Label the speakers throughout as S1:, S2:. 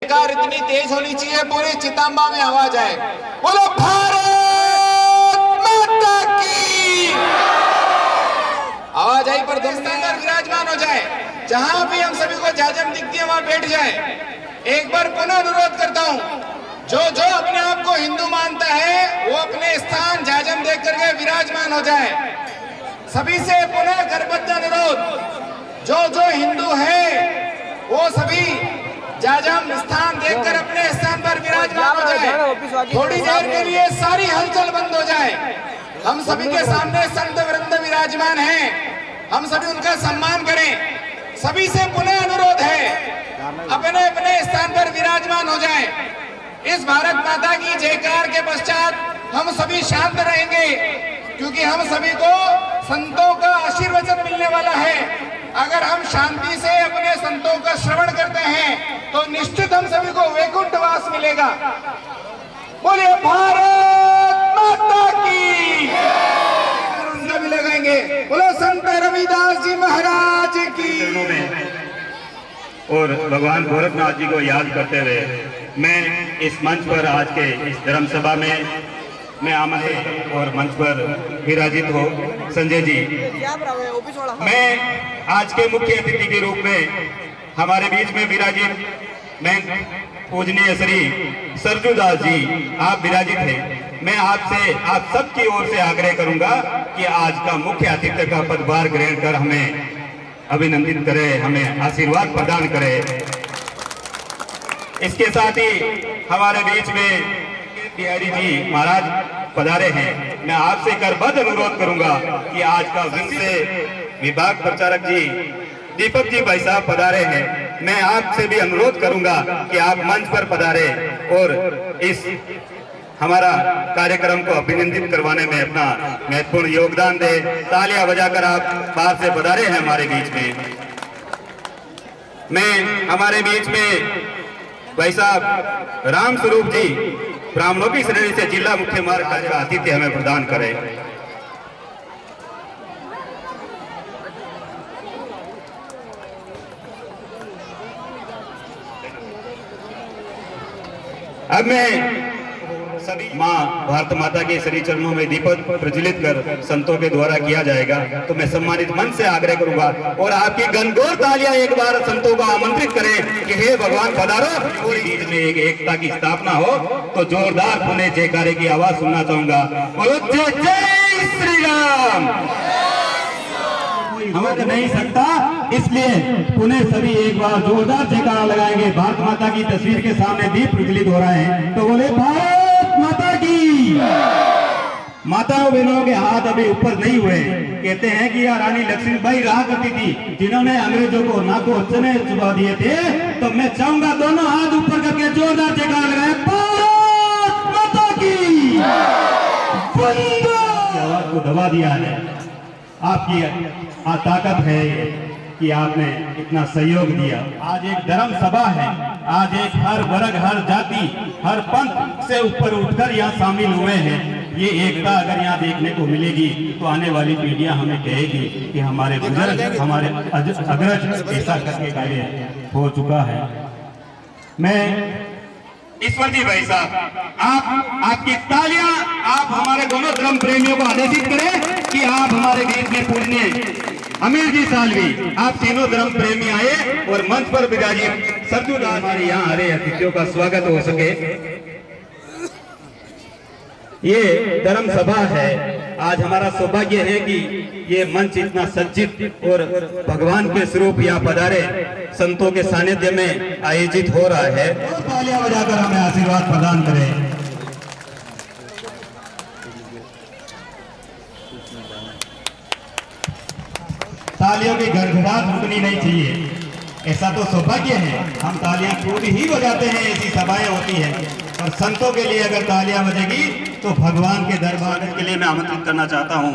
S1: जयकार इतनी तेज होनी चाहिए पूरी चिताम्बा में आवाज आए। बोलो भारत माता की। आवाज आई पर दोस्ताना विराजमान हो जाए। जहां भी हम सभी को जाजम दिखती है वहां बैठ जाए। एक बार पुनः अनुरोध करता हूं, जो जो अपने आप को हिंदू मानता है वो अपने स्थान जाजम देख करके विराजमान हो जाए। सभी से पुनः करबद्ध अनुरोध, जो जो हिंदू है वो सभी जाजम स्थान देखकर अपने स्थान पर विराजमान हो जाए। थोड़ी देर के लिए सारी हलचल बंद हो जाए। हम सभी के सामने संत वृंद विराजमान हैं, हम सभी उनका सम्मान करें। सभी से पुनः अनुरोध है, अपने अपने स्थान पर विराजमान हो जाएं। इस भारत माता की जयकार के पश्चात हम सभी शांत रहेंगे, क्योंकि हम सभी को संतों का आशीर्वचन मिलने वाला है। अगर हम शांति से अपने संतों का श्रवण करते हैं तो निश्चित हम सभी को वैकुंठवास मिलेगा। बोलिए भारत माता की। भी लगाएंगे। बोलो संत रविदास जी महाराज की।
S2: और भगवान गोरखनाथ जी को याद करते हुए मैं इस मंच पर आज के इस धर्म सभा में मैं आमंत्रित और मंच पर विराजित हो संजय जी। मैं आज के मुख्य अतिथि के रूप में हमारे बीच में विराजित मैं पूजनीय श्री सरजूदास जी आप विराजित हैं। मैं आपसे आप सबकी ओर से आग्रह करूंगा कि आज का मुख्य अतिथि का पदभार ग्रहण कर हमें अभिनंदित करे, हमें आशीर्वाद प्रदान करे। इसके साथ ही हमारे बीच में बिहारी जी महाराज पधारे हैं। मैं आपसे करबद्ध अनुरोध करूंगा कि आज का विषय विभाग प्रचारक जी दीपक जी भाई साहब पधारे हैं। मैं आपसे भी अनुरोध करूंगा कि आप मंच पर पधारे और इस हमारा कार्यक्रम को अभिनंदित करवाने में अपना महत्वपूर्ण योगदान दे। तालियां बजाकर आप बाहर से पधारे हैं हमारे बीच में। मैं हमारे बीच में भाई साहब राम स्वरूप जी ब्राह्मणों की श्रेणी से जिला मुख्य मार्ग का आतिथ्य हमें प्रदान करें। अब मैं सभी माँ भारत माता के श्री चरणों में दीपक प्रज्वलित कर संतों के द्वारा किया जाएगा। तो मैं सम्मानित मन से आग्रह करूंगा और आपकी गणगौर तालियां एक बार संतों को आमंत्रित करें कि हे भगवान पधारो। पूरी बीच में एक एकता की स्थापना हो तो जोरदार पुणे जयकारे की आवाज सुनना चाहूंगा। बोलो जय जय श्री राम। समझ नहीं सकता, इसलिए पुणे सभी एक बार जोरदार जयकारा लगाएंगे। भारत माता की तस्वीर के सामने दीप प्रज्वलित हो रहे हैं तो बोले भारत माता की। माताओं बहनों के हाथ अभी ऊपर नहीं हुए। कहते हैं कि यार रानी लक्ष्मीबाई रहा करती थी जिन्होंने अंग्रेजों को नाको चने चुबा दिए थे। तो मैं चाहूंगा दोनों हाथ ऊपर करके जोरदार जयकारा लगाए भारत माता की। आवाज को दबा दिया है। आपकी ताकत है कि आपने इतना सहयोग दिया। आज एक धर्म सभा है, आज एक हर वर्ग हर जाति हर पंथ से ऊपर उठकर यहाँ शामिल हुए हैं। ये एकता अगर यहाँ देखने को मिलेगी तो आने वाली पीढ़ियां हमें कहेगी कि हमारे बुजुर्ग हमारे अग्रज ऐसा करके कार्य हो चुका है। मैं ईश्वर जी भाई साहब आपकी तालियां आप हमारे दोनों धर्म प्रेमियों को आदेशित करें कि आप हमारे बीच में पूजनीय अमीर जी सालवी आप तीनों धर्म प्रेमी आए और मंच पर विराजित सरजूदास हमारे यहाँ आ रहे अतिथियों का स्वागत हो सके। ये धर्म सभा है। आज हमारा सौभाग्य है कि ये मंच इतना सज्जित और भगवान के स्वरूप यहाँ पधारे संतों के सानिध्य में आयोजित हो रहा है। तालियां बजाकर हमें आशीर्वाद प्रदान करें। तालियों की गड़गड़ाहट रुकनी नहीं चाहिए, ऐसा तो सौभाग्य है। हम तालियां खूब ही बजाते हैं, ऐसी सभाएं होती हैं। और संतों के लिए अगर तालियां बजेगी तो भगवान के दरबार के लिए मैं आमंत्रित करना चाहता हूं।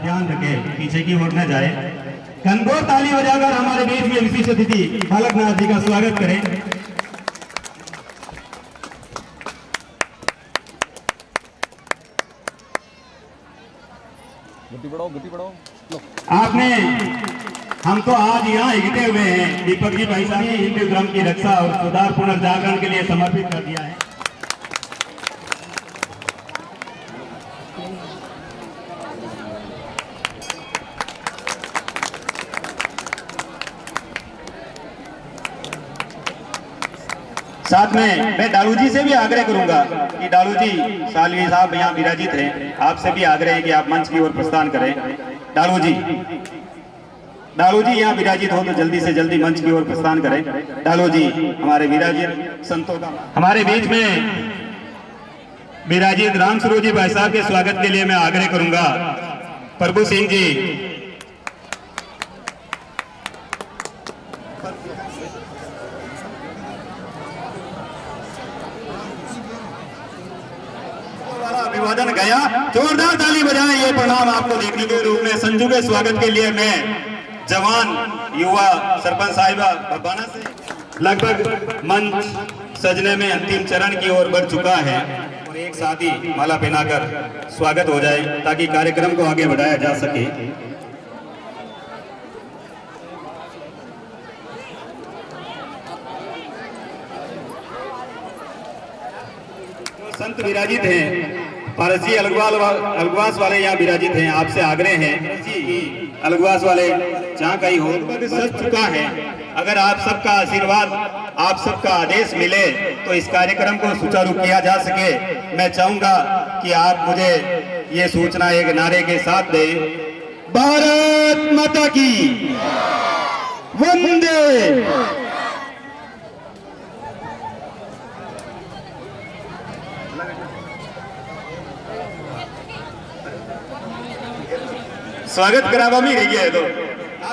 S2: ध्यान रखें पीछे की ओर न जाए। गणगौर ताली बजाकर हमारे बीच में विशिष्ट अतिथि बालकनाथ जी का स्वागत करें। गति बढ़ाओ। आपने हम तो आज यहाँ इकट्ठे हुए हैं दीपक जी भाई साहब ने हिंदू धर्म की रक्षा और सुधार पुनर्जागरण के लिए समर्पित कर दिया है। साथ में मैं डालू जी से भी आग्रह करूंगा कि डालू जी सालवी साहब यहाँ विराजित हैं, आपसे भी आग्रह है कि आप मंच की ओर प्रस्थान करें। डालू जी यहाँ विराजित हो तो जल्दी से जल्दी मंच की ओर प्रस्थान करें। डालू जी हमारे विराजित संतों का हमारे बीच में विराजित राम स्वरूप जी भाई साहब के स्वागत के लिए मैं आग्रह करूंगा। प्रभु सिंह जी अभिवादन गया, जोरदार ताली बजाएं। ये प्रणाम आपको देखने के रूप में संजू के स्वागत के लिए मैं जवान युवा सरपंच साहिबा बब्बाना से लगभग मंच सजने में अंतिम चरण की ओर बढ़ चुका है और एक साथ ही माला पहनाकर स्वागत हो जाए ताकि कार्यक्रम को आगे बढ़ाया जा सके। संत विराजित हैं, पारस जी अलगवास वाले यहाँ विराजित हैं। आपसे आग्रह है अलगवास वाले जहाँ कहीं हो सज चुका है, अगर आप सबका आशीर्वाद आप सबका आदेश मिले तो इस कार्यक्रम को सुचारू किया जा सके। मैं चाहूंगा कि आप मुझे ये सूचना एक नारे के साथ दें, भारत माता की वंदे। स्वागत करावा भी रही है तो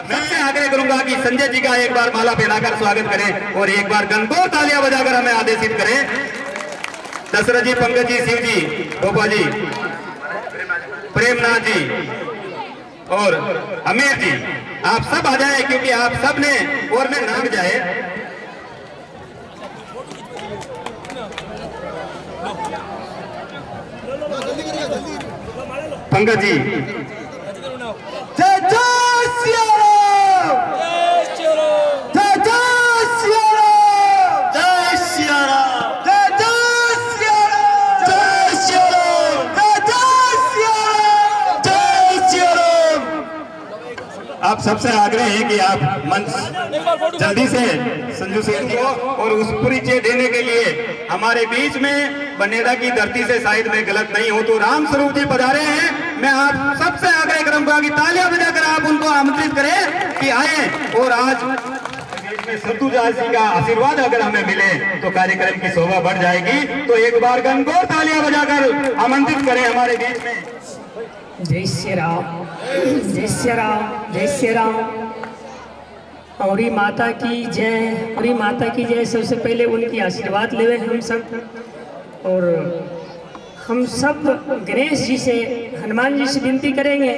S2: मैं आग्रह करूंगा कि संजय जी का एक बार माला पहनाकर स्वागत करें और एक बार गणगौर तालियां बजाकर हमें आदेशित करें। दशरथ जी, पंकज जी, शिव जी, गोपा जी, प्रेमनाथ जी और अमीर जी, आप सब आ जाए क्योंकि आप सब ने और में नाम जाए। पंकज जी, जय जय सिया राम, जय सिया राम, जय जय सिया राम, जय सिया राम, जय जय सिया राम, जय सिया राम, जय सिया राम, जय सिया राम। आप सबसे आग्रह है कि आप मंच जल्दी से संजू सेठ जी को और उस परिचय देने के लिए हमारे बीच में बनेरा की धरती से शायद मैं गलत नहीं हूं तो राम स्वरूप जी पधारे हैं। मैं आप सबसे आग्रह करूंगा कि तालियां बजाकर आप उनको आमंत्रित करें कि आए और आज सत्तूजाल जी का आशीर्वाद अगर हमें मिले तो कार्यक्रम की शोभा बढ़ जाएगी। तो एक बार गणगौर तालियां बजाकर आमंत्रित करें हमारे बीच में।
S3: जय श्री राम, जय श्री राम, जय श्री राम। औरी माता की जय, औरी माता की जय। सबसे पहले उनकी आशीर्वाद लेवे हम सब, और हम सब गणेश जी से, हनुमान जी से विनती करेंगे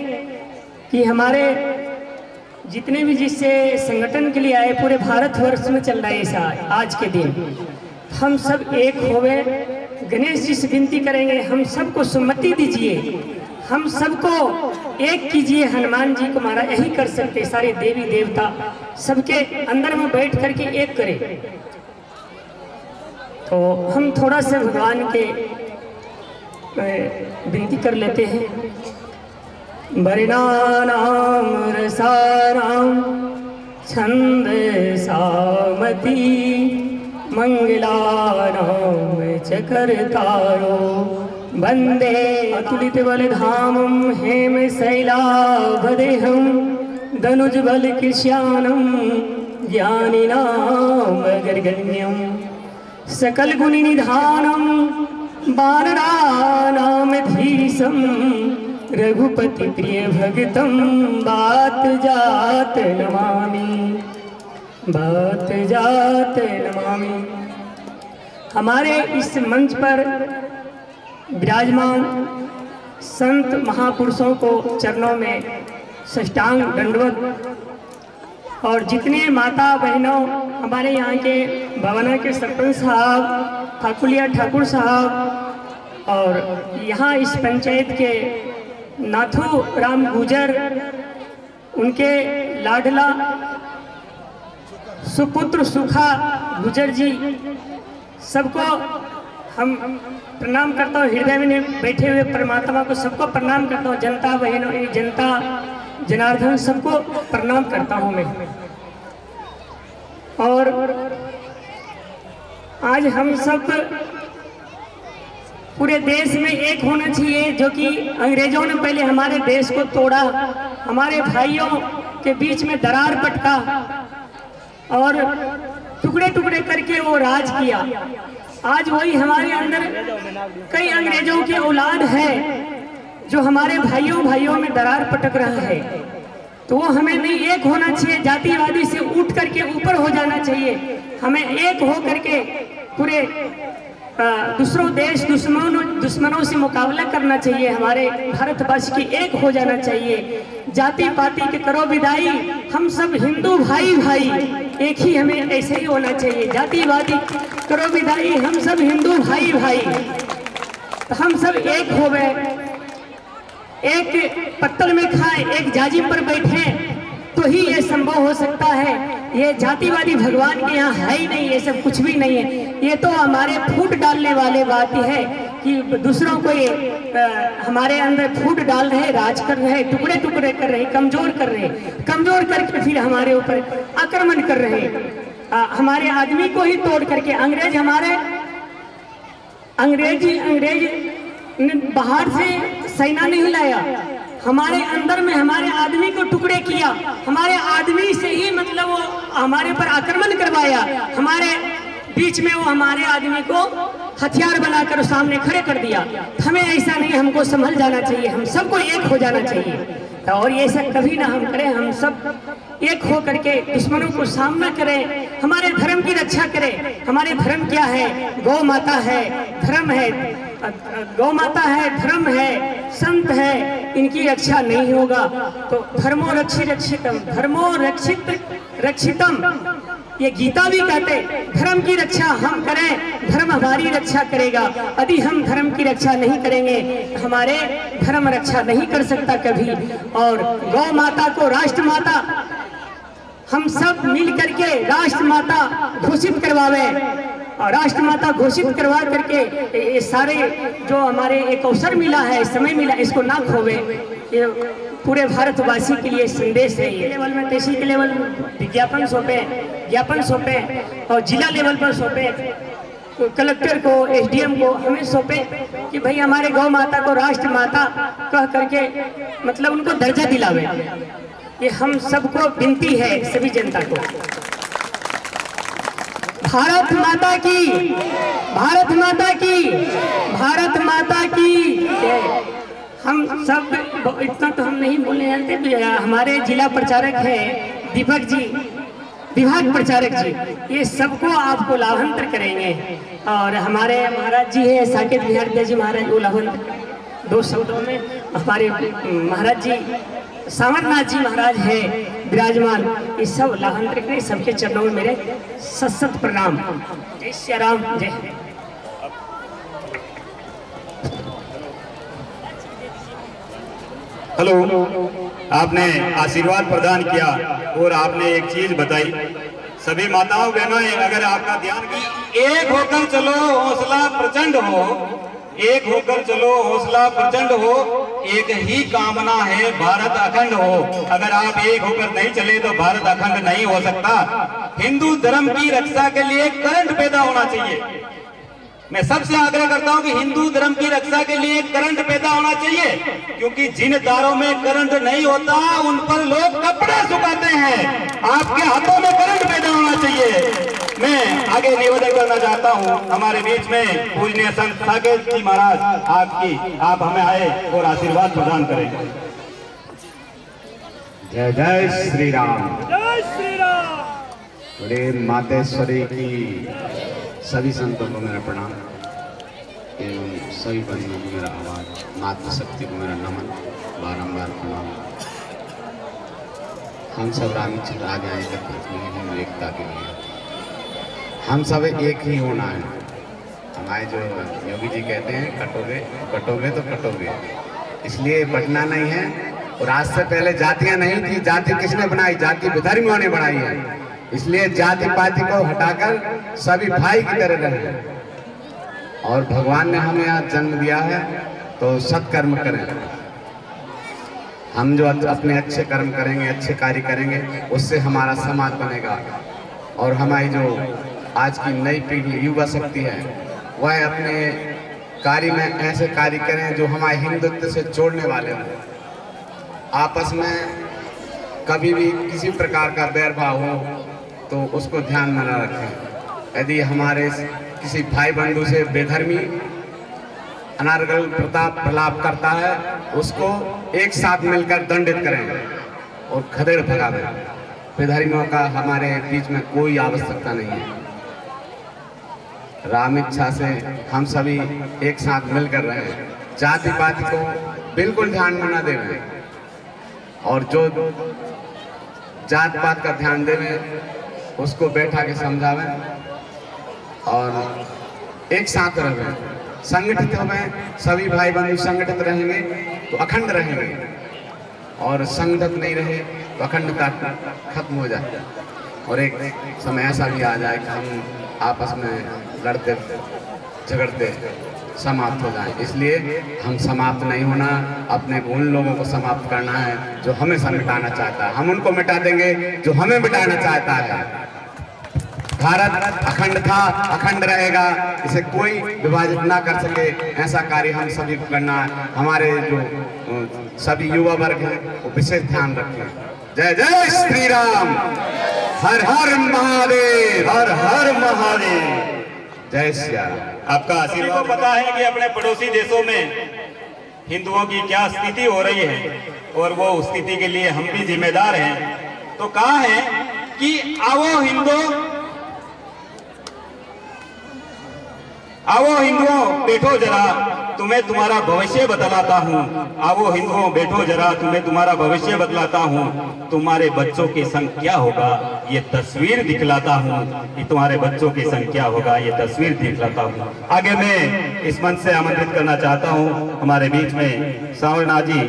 S3: कि हमारे जितने भी जिससे संगठन के लिए आए, पूरे भारतवर्ष में चल रहा है ऐसा आज के दिन, हम सब एक होवे। गणेश जी से विनती करेंगे, हम सबको सुमति दीजिए, हम सबको एक कीजिए। हनुमान जी को हमारा यही कर सकते, सारे देवी देवता सबके अंदर में बैठ करके एक करें। तो हम थोड़ा सा भगवान के विनती कर लेते हैं। बरनानाम रसाराम छंद सामती मंगलानाम चकरतारो वंदे अतुलित बलधामं हेम शैलाभदेहं धनुज बल कृष्यानं ज्ञानिनाम गर्गण्यं सकल गुणी निधानं वानराणाम धीशं रघुपति प्रिय भगतं बात जात नमामि, बात जात नमामि। हमारे इस मंच पर विराजमान संत महापुरुषों को चरणों में साष्टांग दंडवत, और जितने माता बहनों, हमारे यहाँ के भवना के सरपंच साहब, ठाकुलिया ठाकुर साहब, और यहाँ इस पंचायत के नाथू राम गुजर, उनके लाडला सुपुत्र सुखा गुजर जी, सबको हम प्रणाम करता हूँ। हृदय में बैठे हुए परमात्मा को सबको प्रणाम करता हूँ। जनता बहनों, जनता जनार्दन सबको प्रणाम करता हूँ मैं। और आज हम सब पूरे देश में एक होना चाहिए, जो कि अंग्रेजों ने पहले हमारे देश को तोड़ा, हमारे भाइयों के बीच में दरार पटका और टुकड़े टुकड़े करके वो राज किया। आज वही हमारे अंदर कई अंग्रेजों की औलाद है जो हमारे भाइयों में दरार पटक रहा है। तो वो हमें नहीं, एक होना चाहिए, जातिवादी से उठ करके ऊपर हो जाना चाहिए। हमें एक हो करके पूरे दूसरों देश दुश्मनों से मुकाबला करना चाहिए। हमारे भारतवर्ष की एक हो जाना चाहिए। जाति पाति के करो विदाई, हम सब हिंदू भाई भाई, एक ही हमें ऐसे ही होना चाहिए। जातिवादी करो विदाई, हम सब हिंदू भाई भाई, तो हम सब एक हो गए, एक पत्तल में खाए, एक जाजिम पर बैठे, तो ही ये संभव हो सकता है। ये जातिवादी भगवान के यहाँ है ही नहीं, ये सब कुछ भी नहीं है। ये तो हमारे फूट डालने वाले बात है कि दूसरों को ये हमारे अंदर फूट डाल रहे, राज कर रहे, टुकड़े टुकड़े कर रहे, कमजोर कर रहे, कमजोर करके फिर हमारे ऊपर आक्रमण कर रहे, हमारे आदमी को ही तोड़ करके। अंग्रेज ने बाहर से सेना नहीं लाया, हमारे अंदर में हमारे आदमी को टुकड़े किया, हमारे आदमी से ही मतलब वो हमारे पर आक्रमण करवाया, हमारे बीच में वो हमारे आदमी को हथियार बनाकर सामने खड़े कर दिया। हमें ऐसा नहीं, हमको संभल जाना चाहिए, हम सबको एक हो जाना चाहिए। और ये सब कभी ना हम करें, हम सब एक हो करके दुश्मनों को सामना करें, हमारे धर्म की रक्षा करें। हमारे धर्म क्या है? गौ माता है, धर्म है, गौ माता है, धर्म है, संत है, इनकी रक्षा नहीं होगा तो धर्मो रक्षित रक्षितम, ये गीता भी कहते, धर्म की रक्षा हम करें, धर्म हमारी रक्षा करेगा। यदि हम धर्म की रक्षा नहीं करेंगे, हमारे धर्म रक्षा नहीं कर सकता कभी। और गौ माता को राष्ट्र माता हम सब मिल करके राष्ट्र माता घोषित करवावे, और राष्ट्र माता घोषित करवा करके ये सारे जो हमारे एक अवसर मिला है, समय मिला, इसको ना खोवे। ये पूरे भारतवासी के लिए संदेश है। ये लेवल में, तहसील के लेवल में ज्ञापन सौंपे और जिला लेवल पर सौंपे, कलेक्टर को, एसडीएम को हमें सौंपे कि भाई हमारे गौ माता को राष्ट्र माता कह करके मतलब उनको दर्जा दिलावे। ये हम सबको विनती है, सभी जनता को। भारत माता की, भारत माता की, भारत माता की। हम सब इतना तो हम नहीं बोलने जानते। हमारे जिला प्रचारक है दीपक जी, विभाग प्रचारक जी, ये सबको आपको लाभांतर करेंगे। और हमारे महाराज जी है साकेत बिहारी जी महाराज, वो लाभांतर 2 शब्दों में। हमारे महाराज जी सामरनाथ जी महाराज है विराजमान, ये सब लाभांतर करें। सबके चरणों में मेरे सत प्रणाम। जय श्री राम। जय।
S2: हेलो, आपने आशीर्वाद प्रदान किया और आपने एक चीज बताई, सभी माताओं बहनों, अगर आपका ध्यान, एक होकर चलो हौसला प्रचंड हो, एक होकर चलो हौसला प्रचंड हो, एक ही कामना है भारत अखंड हो। अगर आप एक होकर नहीं चले तो भारत अखंड नहीं हो सकता। हिंदू धर्म की रक्षा के लिए करंट पैदा होना चाहिए। मैं सबसे आग्रह करता हूं कि हिंदू धर्म की रक्षा के लिए करंट पैदा होना चाहिए, क्योंकि जिन तारों में करंट नहीं होता उन पर लोग कपड़े सुखाते हैं। आपके हाथों में करंट पैदा होना चाहिए। मैं आगे निवेदन करना चाहता हूं, हमारे बीच में पूजनीय संत साकेत जी महाराज, आप हमें आए और आशीर्वाद प्रदान करें।
S4: जय जय श्री राम।
S3: जय श्री राम।
S4: बड़े मातेश्वरी की सभी संतों को मेरा प्रणाम एवं सभी बंधुओं को मेरा आवाज, मातृशक्ति को मेरा नमन, बारंबार प्रणाम। हम सब रामचंद्र आगे आए हिंदू एकता के लिए, हम सब एक ही होना है। हमारे जो योगी जी कहते हैं कटोगे कटोगे तो कटोगे, इसलिए बटना नहीं है, और आज से पहले जातियां नहीं थी। जाति किसने बनाई? जाति विधर्मियों ने बनाई है। इसलिए जाति पाति को हटाकर सभी भाई की तरह रहे। और भगवान ने हमें आज जन्म दिया है तो सत्कर्म करें। हम जो अपने अच्छे कर्म करेंगे, अच्छे कार्य करेंगे, उससे हमारा समाज बनेगा। और हमारी जो आज की नई पीढ़ी युवा शक्ति है, वह अपने कार्य में ऐसे कार्य करें जो हमारे हिंदुत्व से जोड़ने वाले हों। आपस में कभी भी किसी प्रकार का बैरभाव हो तो उसको ध्यान में न रखें। यदि हमारे किसी भाई बंधु से बेधर्मी अनारगल प्रताप प्रलाप करता है, उसको एक साथ मिलकर दंडित करें और खदेड़ भगा दें। बेधर्मियों का हमारे बीच में कोई आवश्यकता नहीं है। राम इच्छा से हम सभी एक साथ मिलकर रहें। जाति पाति को बिल्कुल ध्यान में न देवें, और जो जात पात का ध्यान देवें उसको बैठा के समझावें और एक साथ रहें, संगठित होवें। सभी भाई बंधु संगठित रहेंगे तो अखंड रहेंगे, और संगठित नहीं रहे तो अखंडता खत्म हो जाए। और एक समय ऐसा भी आ जाए कि हम आपस में लड़ते झगड़ते समाप्त हो जाए। इसलिए हम समाप्त नहीं होना, अपने उन लोगों को समाप्त करना है जो हमें मिटाना चाहता है। हम उनको मिटा देंगे जो हमें मिटाना चाहता है। भारत अखंड था, अखंड रहेगा, इसे कोई विभाजित ना कर सके, ऐसा कार्य हम सभी को करना है। हमारे जो सभी युवा वर्ग हैं वो विशेष ध्यान रखें। जय जय श्री राम, हर हर महादेव, हर हर महादेव, जय श्री राम।
S2: आपका आशीर्वाद। पता है कि अपने पड़ोसी देशों में हिंदुओं की क्या स्थिति हो रही है, और वो उस स्थिति के लिए हम भी जिम्मेदार हैं। तो कहा है कि आओ हिंदुओं बैठो जरा, तुम्हें तुम्हारा भविष्य बतलाता हूँ। आओ हिंदुओं बैठो जरा, तुम्हें तुम्हारा भविष्य बतलाता हूँ। तुम्हारे बच्चों के संग क्या होगा ये तस्वीर दिखलाता हूँ, कि तुम्हारे बच्चों के संग क्या होगा ये तस्वीर दिखलाता हूँ। आगे मैं इस मंच से आमंत्रित करना चाहता हूँ हमारे बीच में सांवरनाथ जी।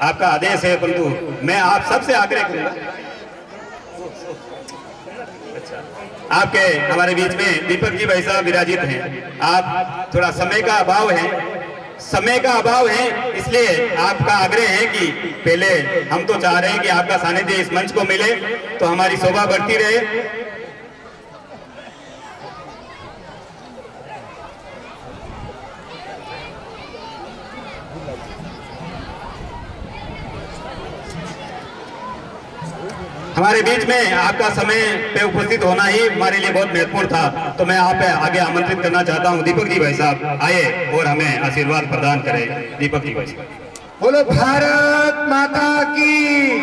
S2: आपका आदेश है, परंतु मैं आप सबसे आग्रह करूंगा, आपके हमारे बीच में दीपक जी भाई साहब विराजित हैं। आप थोड़ा समय का अभाव है, इसलिए आपका आग्रह है कि पहले हम तो चाह रहे हैं कि आपका सानिध्य इस मंच को मिले तो हमारी शोभा बढ़ती रहे। हमारे बीच में आपका समय पे उपस्थित होना ही हमारे लिए बहुत महत्वपूर्ण था। तो मैं आप आगे आमंत्रित करना चाहता हूं दीपक जी भाई साहब आए और हमें आशीर्वाद प्रदान करें। दीपक जी भाई साहब।
S1: बोलो भारत माता की।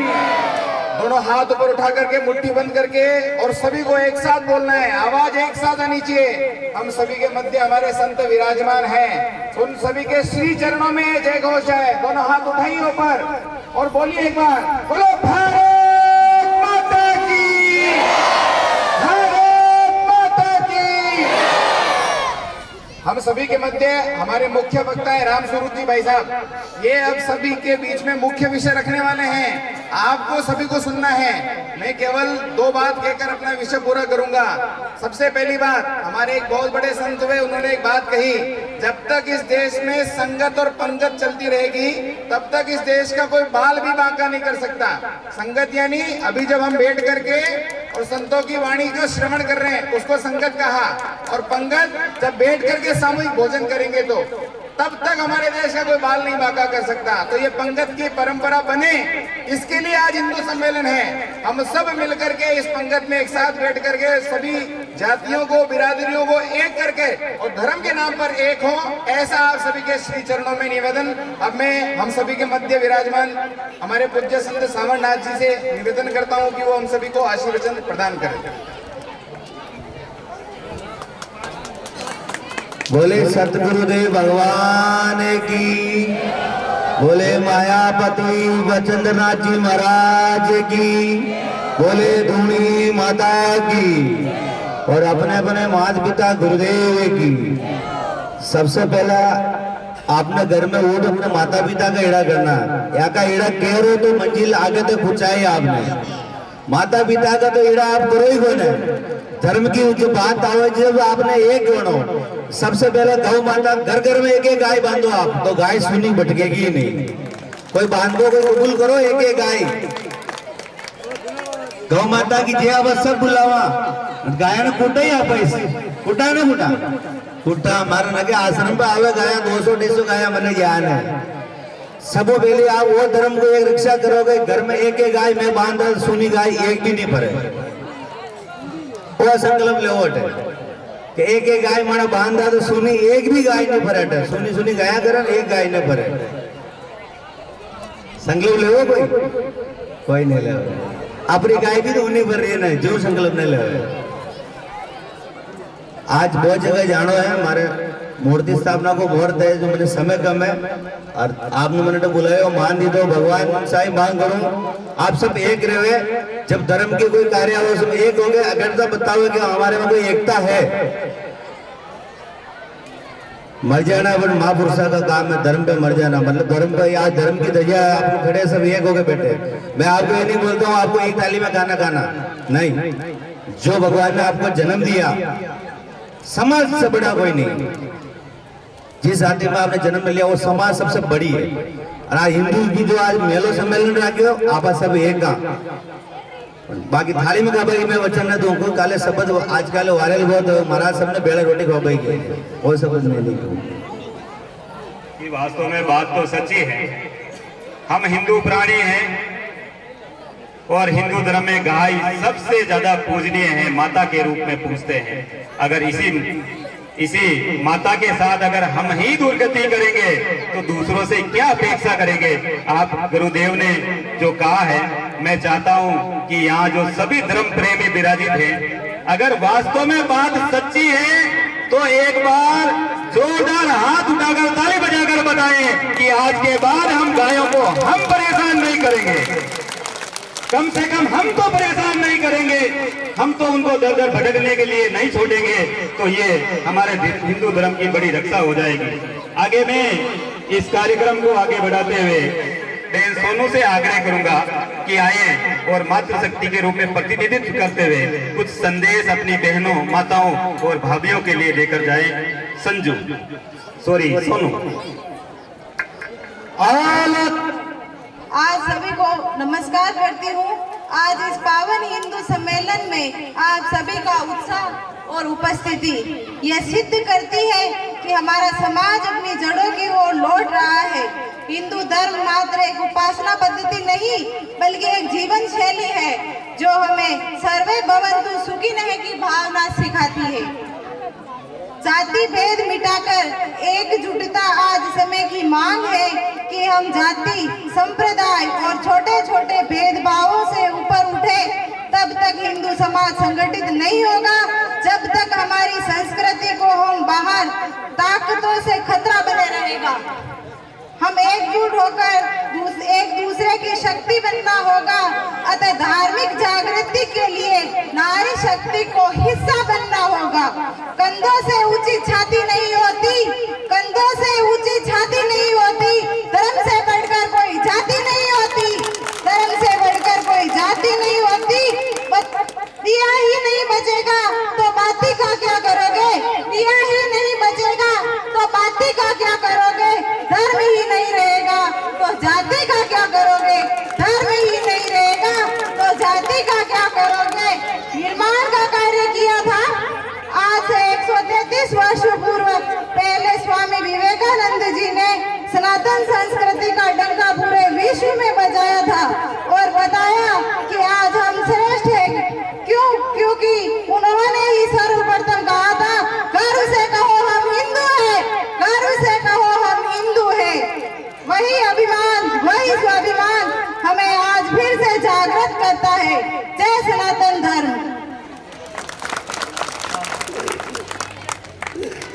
S1: दोनों हाथ ऊपर उठा करके मुट्ठी बंद करके और सभी को एक साथ बोलना है, आवाज एक साथ आनी चाहिए। हम सभी के मध्य हमारे संत विराजमान हैं, उन सभी के श्री चरणों में जय घोष है। दोनों हाथ उठाइए ऊपर और बोलिए एक बार, बोलो भारत माता की, भारत माता की। हम सभी के मध्य हमारे मुख्य वक्ता है राम स्वरूप जी भाई साहब। ये अब सभी के बीच में मुख्य विषय रखने वाले हैं, आपको सभी को सुनना है। मैं केवल दो बात कहकर अपना विषय पूरा करूंगा। सबसे पहली बात, हमारे एक बहुत बड़े संत हुए, उन्होंने एक बात कही, जब तक इस देश में संगत और पंगत चलती रहेगी तब तक इस देश का कोई बाल भी बांका नहीं कर सकता। संगत यानी अभी जब हम बैठ करके और संतों की वाणी का श्रवण कर रहे हैं उसको संगत कहा, और पंगत जब बैठ करके सामूहिक भोजन करेंगे तो तब तक हमारे देश का कोई बाल नहीं बांका कर सकता। तो ये पंगत की परंपरा बने, इसके लिए आज हिंदू सम्मेलन है। हम सब मिलकर के इस पंगत में एक साथ बैठ करके सभी जातियों को, बिरादरियों को एक करके और धर्म के नाम पर एक हो, ऐसा आप सभी के श्री चरणों में निवेदन। अब मैं हम सभी के मध्य विराजमान हमारे पूज्य संत सांवरनाथ जी से निवेदन करता हूँ कि वो हम सभी को आशीर्वचन प्रदान करें।
S5: बोले सतगुरुदेव भगवान की, बोले मायापति बचंद्रनाथ जी महाराज की, बोले धूणी माता की, और अपने अपने माता पिता गुरुदेव की। सबसे पहला आपने घर में वो तो अपने माता पिता का एड़ा करना है। यहाँ का एड़ा कह रहे हो तो मंजिल आगे तक पहुंचाई आपने। माता पिता का तो एड़ा आप करो ही कौन है। धर्म की जो बात आवे जब आपने एक बनो, सबसे पहले गौ माता घर घर में एक एक गाय बांधो आप, तो गाय सुनी भटकेगी नहीं। कोई बांधो, कोई कबूल करो एक एक गाय। गौ माता की जय बस सब बुलावा। गाय ने कूटा ही आप ऐसे कूटा ना कूटा कूटा हमारे नगे आश्रम पे आवे गाया 200-250 गाया मैंने ज्ञान है। सबो पहले आप वो धर्म को एक रक्षा करोगे, घर में एक एक गाय में बांध सुनी गाय एक भी नहीं भरे। वो संकल्प ले है कि एक एक गाय माना बांधा तो सुनी एक भी गाय नहीं भरे। सुनी सुनी गाया करन एक गाय ने भरे। संकल्प ले कोई नहीं ले। अपनी गाय भी तो उन्हीं भर रही है ना, जो संकल्प नहीं ले। आज बहुत जगह जानो है, हमारे मूर्ति स्थापना को मुहूर्त है जो मुझे समय कम है और आपने मैंने तो बुलाया मान दी तो भगवान साई मांग करूं आप सब एक रहे। जब धर्म के कोई कार्य हो सब एक हो गए। अगर तो बताओ कि हमारे में कोई एकता है। मर जाना बट महापुरुषा का काम है, धर्म पे मर जाना मतलब धर्म पे। आज धर्म की ध्वजा आपको खड़े सब एक हो गए बैठे। मैं आपको ये नहीं बोलता हूँ आपको एक थाली में खाना खाना नहीं। जो भगवान ने आपको जन्म दिया, समाज से बड़ा कोई नहीं। जिस जाति में आपने जन्म लिया वो समाज सबसे बड़ी है। और आज हिंदू की जो आज मेलो सम्मेलन रखे हो आप सब एक का बाकी थाली में खा पाई। मैं वचन न दूं काले शब्द आजकल वायरल बहुत महाराज सबने बेड़ा रोटी खा पाई वो शब्द नहीं
S2: कि वास्तव में बात तो सच्ची है। हम हिंदू प्राणी हैं और हिंदू धर्म में गाय सबसे ज्यादा पूजनीय है, माता के रूप में पूजते हैं। अगर इसी माता के साथ अगर हम ही दुर्गति करेंगे तो दूसरों से क्या अपेक्षा करेंगे। आप गुरुदेव ने जो कहा है, मैं चाहता हूं कि यहाँ जो सभी धर्म प्रेमी विराजित हैं, अगर वास्तव में बात सच्ची है तो एक बार जोरदार हाथ उठाकर ताली बजाकर बताएं कि आज के बाद हम गायों को हम परेशान नहीं करेंगे। कम से कम हम तो परेशान नहीं करेंगे, हम तो उनको दर दर भटकने के लिए नहीं छोड़ेंगे। तो ये हमारे हिंदू धर्म की बड़ी रक्षा हो जाएगी। आगे मैं इस कार्यक्रम को आगे बढ़ाते हुए बहन सोनू से आग्रह करूंगा कि आए और मातृशक्ति के रूप में प्रतिनिधित्व करते हुए कुछ संदेश अपनी बहनों, माताओं और भाभियों के लिए लेकर जाए। सोनू।
S6: आज सभी को नमस्कार करती हूँ। आज इस पावन हिंदू सम्मेलन में आप सभी का उत्साह और उपस्थिति यह सिद्ध करती है कि हमारा समाज अपनी जड़ों की ओर लौट रहा है। हिंदू धर्म मात्र एक उपासना पद्धति नहीं बल्कि एक जीवन शैली है जो हमें सर्वे भवन्तु सुखिनः की भावना सिखाती है। जाति भेद मिटाकर एकजुटता आज समय की मांग है कि हम जाति, संप्रदाय और छोटे छोटे भेदभावों से ऊपर उठे। तब तक हिंदू समाज संगठित नहीं होगा जब तक हमारी संस्कृति को हम बाहर ताकतों से खतरा बने रहेगा। हम एकजुट होकर एक दूसरे की शक्ति बनना होगा। अतः धार्मिक जागृति के लिए नारी शक्ति को हिस्सा बनना होगा। कंधों से ऊंची छाती नहीं होती, कंधों से ऊंची छाती नहीं होती। धर्म से बढ़कर कोई जाति नहीं होती, धर्म से बढ़कर कोई जाति नहीं होती। दिया ही नहीं बचेगा तो बाती का क्या करोगे? दिया ही नहीं बचेगा तो बाती का क्या करोगे? धर्म ही नहीं रहेगा तो जाति का क्या करोगे? धर्म ही नहीं रहेगा तो जाति का क्या करोगे? निर्माण का कार्य किया था आज से 133 वर्ष पूर्व। पहले स्वामी विवेकानंद जी ने सनातन संस्कृति का डंका पूरे विश्व में बजाया था और बताया कि आज हम श्रेष्ठ हैं। क्यों? क्योंकि उन्होंने ही सर्वप्रथम कहा था, गर्व से कहो हम हिंदू हैं, गर्व से कहो हम हिंदू हैं। वही अभिमान, वही स्वाभिमान हमें आज फिर से जागृत करता है। जय सनातन धर्म।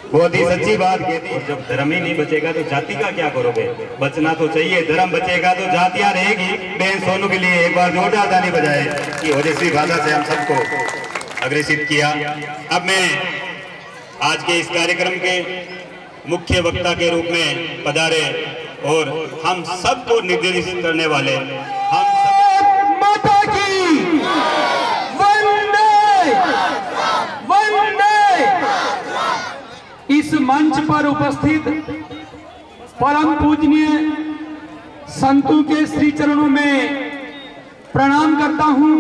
S2: बहुत ही सच्ची बात कहती। जब धर्म ही नहीं बचेगा तो जाति का क्या करोगे? बचना तो चाहिए, धर्म बचेगा तो जातियां रहेगी। बहन सोनू के लिए एक बार जोरदार ताली बजाए कि ओजस्वी भाषा से हम सबको अग्रेसित किया। अब मैं आज के इस कार्यक्रम के मुख्य वक्ता के रूप में पधारे और हम सबको निर्देशित करने वाले हम सब
S7: माता की वंदे वंदे। इस मंच पर उपस्थित परम पूजनीय संतों के श्री चरणों में प्रणाम करता हूं।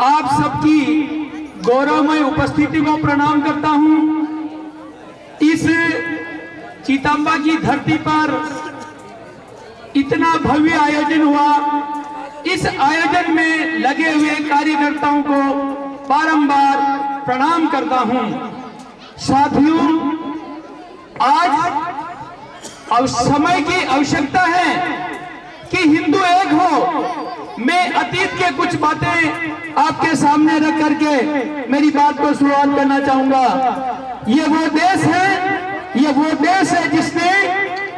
S7: आप सबकी गौरवमय उपस्थिति को प्रणाम करता हूं। इस चितंबा की धरती पर इतना भव्य आयोजन हुआ। इस आयोजन में लगे हुए कार्यकर्ताओं को बारंबार प्रणाम करता हूं। साथियों, आज अब समय की आवश्यकता है कि हिंदू एक हो। मैं अतीत के कुछ बातें आपके सामने रख करके मेरी बात को शुरुआत करना चाहूंगा। ये वो देश है जिसने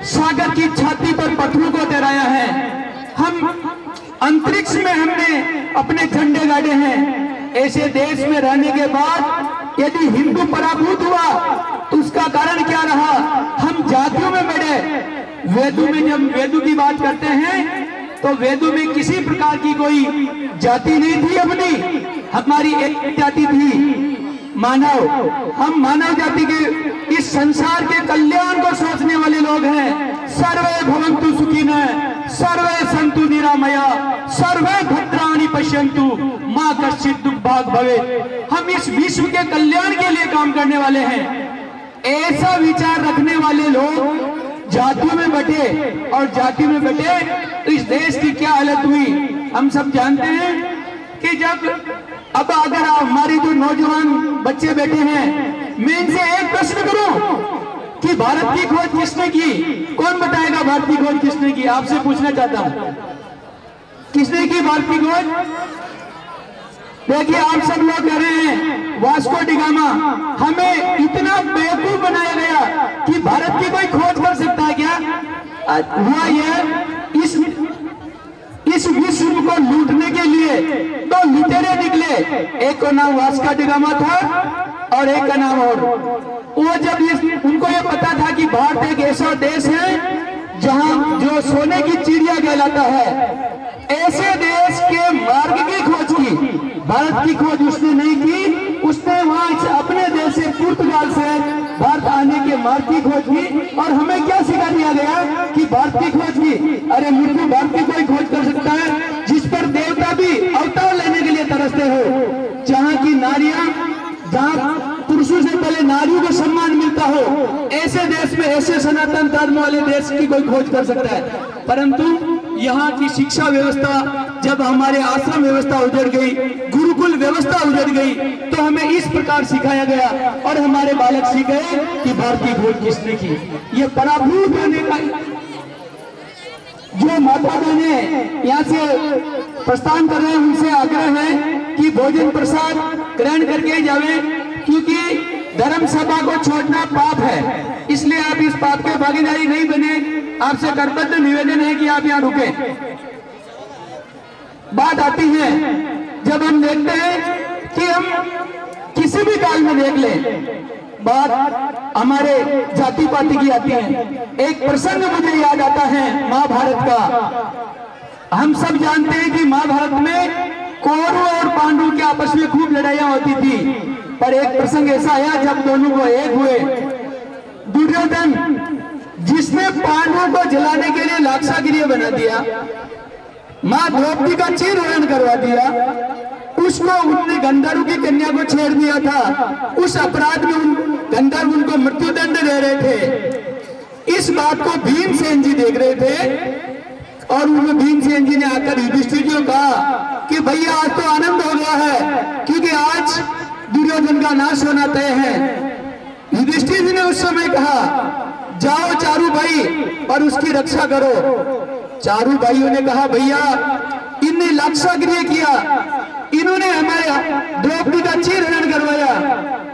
S7: सागर की छाती पर पत्थरों को तैराया है। हम अंतरिक्ष में हमने अपने झंडे गाड़े हैं। ऐसे देश में रहने के बाद यदि हिंदू पराभूत हुआ तो उसका कारण क्या रहा? हम जातियों में बढ़े। वेदों में जब वेदों की बात करते हैं तो वेदों में किसी प्रकार की कोई जाति नहीं थी अपनी। हमारी एक जाति थी, मानव। हम मानव जाति के इस संसार के कल्याण को सोचने वाले लोग हैं। सर्वे भवन्तु सुखिनः, सर्वे सन्तु निरामया, सर्वे भद्राणि पश्यन्तु, मां कश्चित् दुर्भाग् भवेत्। हम इस विश्व के कल्याण के लिए काम करने वाले हैं। ऐसा विचार रखने वाले लोग जातियों में बटे और जातियों में बटे तो इस देश की क्या हालत हुई हम सब जानते हैं कि जब अब अगर हमारे जो नौजवान बच्चे बैठे हैं, मैं इनसे एक प्रश्न करूं कि भारत की खोज किसने की? कौन बताएगा भारत की खोज किसने की? आपसे पूछना चाहता हूं, किसने की भारत की खोज? देखिए, आप सब लोग कह रहे हैं वास्को डी गामा। हमें इतना बेवकूफ बनाया गया कि भारत की कोई खोज कर सकता है क्या? हुआ ये, इस विश्व को लूटने के लिए दो लुटेरे निकले। एक का नाम वास्को डी गामा था और एक का नाम और। वो जब उनको ये पता था कि भारत एक ऐसा देश है जहां जो सोने की चिड़िया कहलाता है, ऐसे देश के मार्ग की खोज की। भारत की खोज उसने नहीं की, उसने वहां से अपने देश से पुर्तगाल से भारत आने के मार्ग की खोज की। और हमें क्या सिखा दिया गया कि भारत की खोज की? अरे मूर्खों, भारत की कोई खोज कर सकता है जिस पर देवता भी अवतार लेने के लिए तरसते हो, जहां की नारियां, जहां पुरुषों से पहले नारियों को सम्मान मिलता हो, ऐसे देश में, ऐसे सनातन धर्म वाले देश की कोई खोज कर सकता है। परंतु यहाँ की शिक्षा व्यवस्था, जब हमारे आश्रम व्यवस्था उजड़ गई, गुरुकुल व्यवस्था उजड़ गई, तो हमें इस प्रकार सिखाया गया और हमारे बालक सीख गए कि भारत की खोज किसने की। ये पराभूत होने का जो माता बहनें यहाँ से प्रस्थान कर रहे हैं, उनसे आग्रह है कि भोजन प्रसाद ग्रहण करके जावे, क्योंकि धर्म सभा को छोड़ना पाप है। इसलिए आप इस पाप के भागीदारी नहीं बने। आपसे करबद्ध निवेदन है कि आप यहाँ रुके। बात आती है, जब हम देखते हैं कि हम किसी भी काल में देख ले, बात हमारे जाति पाति की आती है। एक प्रसंग मुझे याद आता है महाभारत का। हम सब जानते हैं कि महाभारत में कौरव और पांडु के आपस में खूब लड़ाइयां होती थी, पर एक प्रसंग ऐसा आया जब दोनों को एक हुए। दुर्योधन, जिसने पांडवों को जलाने के लिए लाक्षागृह बना दिया, मां द्रौपदी का चीरहरण करवा दिया, उसको उनने गंधर्व की कन्या को छेड़ दिया था। उस अपराध में गंधर्व उनको मृत्युदंड दे रहे थे। इस बात को भीमसेन जी देख रहे थे और उन्हें भीमसेन जी ने आकर युधिष्ठिर जी को कहा कि भैया आज तो आनंद हो गया है, क्योंकि आज दुर्योधन का नाश होना तय है। युधिष्ठिर जी ने उस समय कहा, जाओ चारू भाई और उसकी रक्षा करो। चारू भाइयों ने कहा, भैया इनने लाक्षागृह किया, इन्होंने हमारे द्रौपदी का चीरहरण करवाया,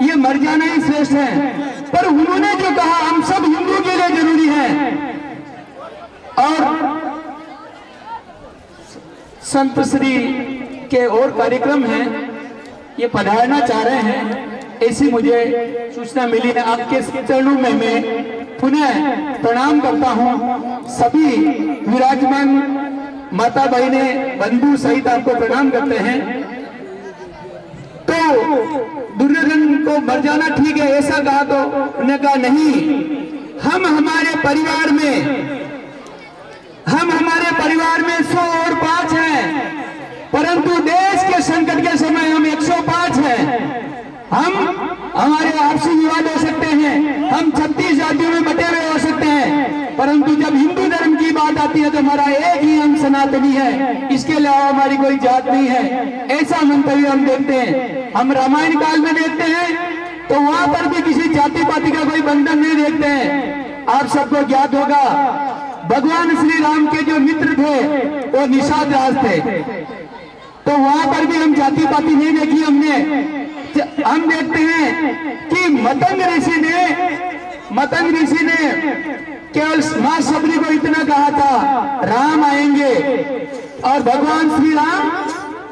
S7: ये मर जाना ही श्रेष्ठ है। पर उन्होंने जो कहा हम सब हिंदू के लिए जरूरी है। और संत श्री के और कार्यक्रम हैं, ये पढ़ाना चाह रहे हैं। ऐसी मुझे सूचना मिली है। आपके चरणों में मैं पुनः प्रणाम करता हूं। सभी विराजमान माता बहने बंधु सहित आपको प्रणाम करते हैं। तो दुर्योधन को मर जाना ठीक है ऐसा कहा, तो उन्होंने कहा नहीं, हम हमारे परिवार में 100 और 5 हैं, परंतु देश के संकट के समय हम 105 हैं। हम हमारे आपसी विवाद हो सकते हैं, हम 36 जातियों में बटे हुए हो सकते हैं, परंतु जब हिंदू धर्म की बात आती है तो हमारा एक ही हम सनातनी है, इसके अलावा हमारी कोई जात नहीं है। ऐसा मंतव्य हम देखते हैं। हम रामायण काल में देखते हैं तो वहां पर भी किसी जाति पाति का कोई बंधन नहीं देखते हैं। आप सबको ज्ञात होगा भगवान श्री राम के जो मित्र थे वो निषाद राज थे, तो वहां पर भी हम जाति पाति नहीं देखी हमने। हम देखते हैं कि मतंग ऋषि ने केवल मां सबरी को इतना कहा था राम आएंगे, और भगवान श्री राम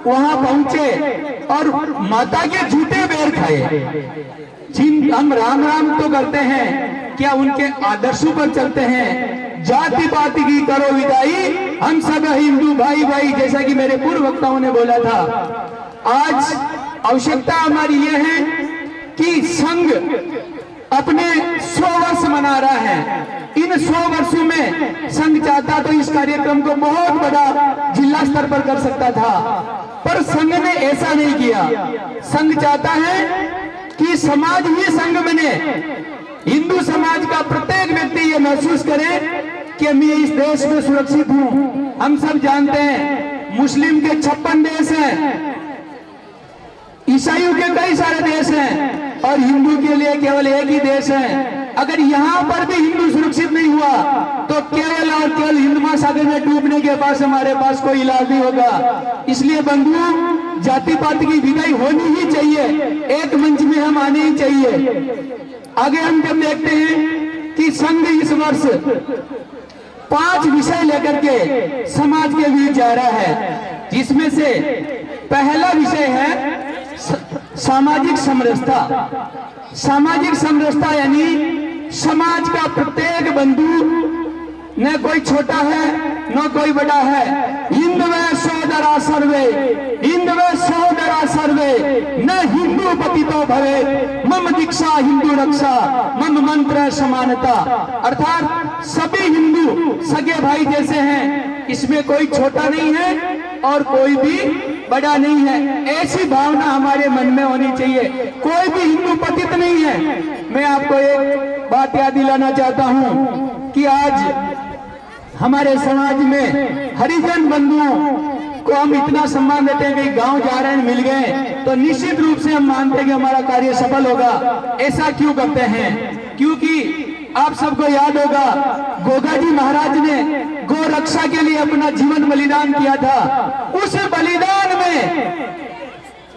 S7: वहां पहुंचे और माता के झूठे बेर खाए। हम राम राम तो करते हैं, क्या उनके आदर्शों पर चलते हैं? जाति पाति की करो विदाई, हम सब हिंदू भाई भाई, जैसा कि मेरे पूर्व वक्ताओं ने बोला था। आज आवश्यकता हमारी यह है कि संघ अपने 100 वर्ष मना रहा है। इन 100 वर्षों में संघ चाहता तो इस कार्यक्रम को बहुत बड़ा जिला स्तर पर कर सकता था, पर संघ ने ऐसा नहीं किया। संघ चाहता है कि समाज ही संघ बने, हिंदू समाज का प्रत्येक व्यक्ति ये महसूस करे कि मैं इस देश में सुरक्षित हूं। हम सब जानते हैं मुस्लिम के 56 देश हैं, ईसाइयों के कई सारे देश हैं, और हिंदू के लिए केवल एक ही देश है। अगर यहाँ पर भी हिंदू सुरक्षित नहीं हुआ तो केवल और केवल हिंद महासागर में डूबने के पास हमारे पास कोई इलाज नहीं होगा। इसलिए बंधु, जाति पाति की विदाई होनी ही चाहिए, एक मंच में हम आने ही चाहिए। आगे हम जब देखते हैं कि संघ इस वर्ष 5 विषय लेकर के समाज के बीच जा रहा है, जिसमें से पहला विषय है सामाजिक समरसता। सामाजिक समरसता यानी समाज का प्रत्येक बंधु, न कोई छोटा है न कोई बड़ा है। हिंदवे सोदरा सर्वे, हिंदवे सोदरा सर्वे, न हिंदू पतितो भवे, मम दीक्षा हिंदू रक्षा, मम मंत्र समानता। अर्थात सभी हिंदू सगे भाई जैसे हैं, इसमें कोई छोटा नहीं है और कोई भी बड़ा नहीं है। ऐसी भावना हमारे मन में होनी चाहिए। कोई भी हिंदू पतित नहीं है। मैं आपको एक बात याद दिलाना चाहता हूं कि आज हमारे समाज में हरिजन बंधुओं को हम इतना सम्मान देते हैं कि गांव जा रहे हैं, मिल गए तो निश्चित रूप से हम मानते हैं कि हमारा कार्य सफल होगा। ऐसा क्यों करते हैं? क्योंकि आप सबको याद होगा गोगा जी महाराज ने गौ रक्षा के लिए अपना जीवन बलिदान किया था। उस बलिदान में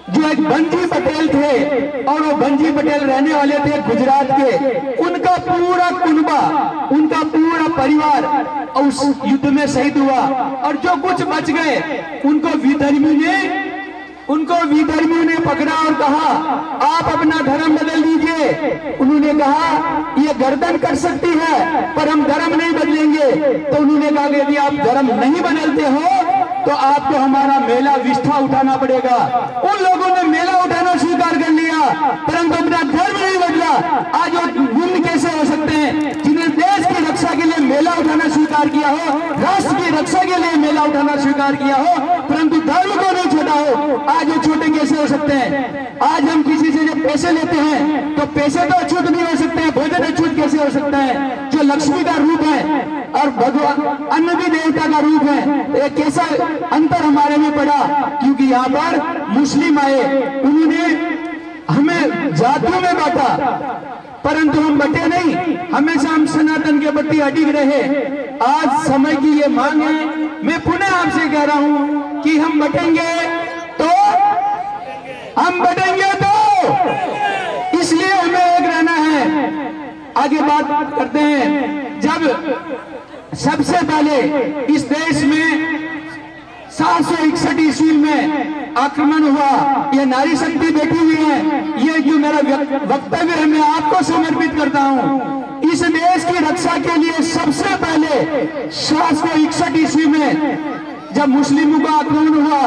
S7: जो एक बंजी पटेल थे, और वो बंजी पटेल रहने वाले थे गुजरात के, उनका पूरा कुनबा, उनका पूरा परिवार उस युद्ध में शहीद हुआ। और जो कुछ बच गए उनको विधर्मियों ने पकड़ा और कहा आप अपना धर्म बदल दीजिए। उन्होंने कहा ये गर्दन कर सकती है पर हम धर्म नहीं बदलेंगे। तो उन्होंने कहा कि यदि आप धर्म नहीं बदलते हो तो आपको हमारा मेला विष्ठा उठाना पड़ेगा। उन लोगों ने मेला उठाना स्वीकार कर लिया, परंतु अपना धर्म नहीं बदला। आज वो गुण कैसे हो सकते हैं जिन्हें देश की रक्षा के लिए मेला उठाना स्वीकार किया हो, राष्ट्र की रक्षा के लिए मेला उठाना स्वीकार किया हो, परंतु धर्म को नहीं छोड़ा हो, आज वो छोटे कैसे हो सकते हैं? आज हम किसी से जब पैसे लेते हैं तो पैसे तो अछूत नहीं हो सकते हैं, भोजन अछूत कैसे हो सकता है? जो लक्ष्मी का रूप है और भगवान अन्न भी देवता का रूप है, एक कैसा अंतर हमारे में पड़ा? क्योंकि यहाँ पर मुस्लिम आए, उन्होंने हमें जातियों में बांटा, परंतु हम बटे नहीं, हमेशा हम सनातन के प्रति अडिग रहे। आज समय की ये मांग है, मैं पुनः आपसे कह रहा हूं कि हम बटेंगे तो इसलिए हमें एक रहना है। आगे बात करते हैं, जब सबसे पहले इस देश में 761 ईस्वी में आक्रमण हुआ, ये नारी शक्ति बैठी हुई है, ये जो मेरा वक्तव्य मैं आपको समर्पित करता हूं। इस देश की रक्षा के लिए सबसे पहले 761 ईस्वी में जब मुस्लिमों का आक्रमण हुआ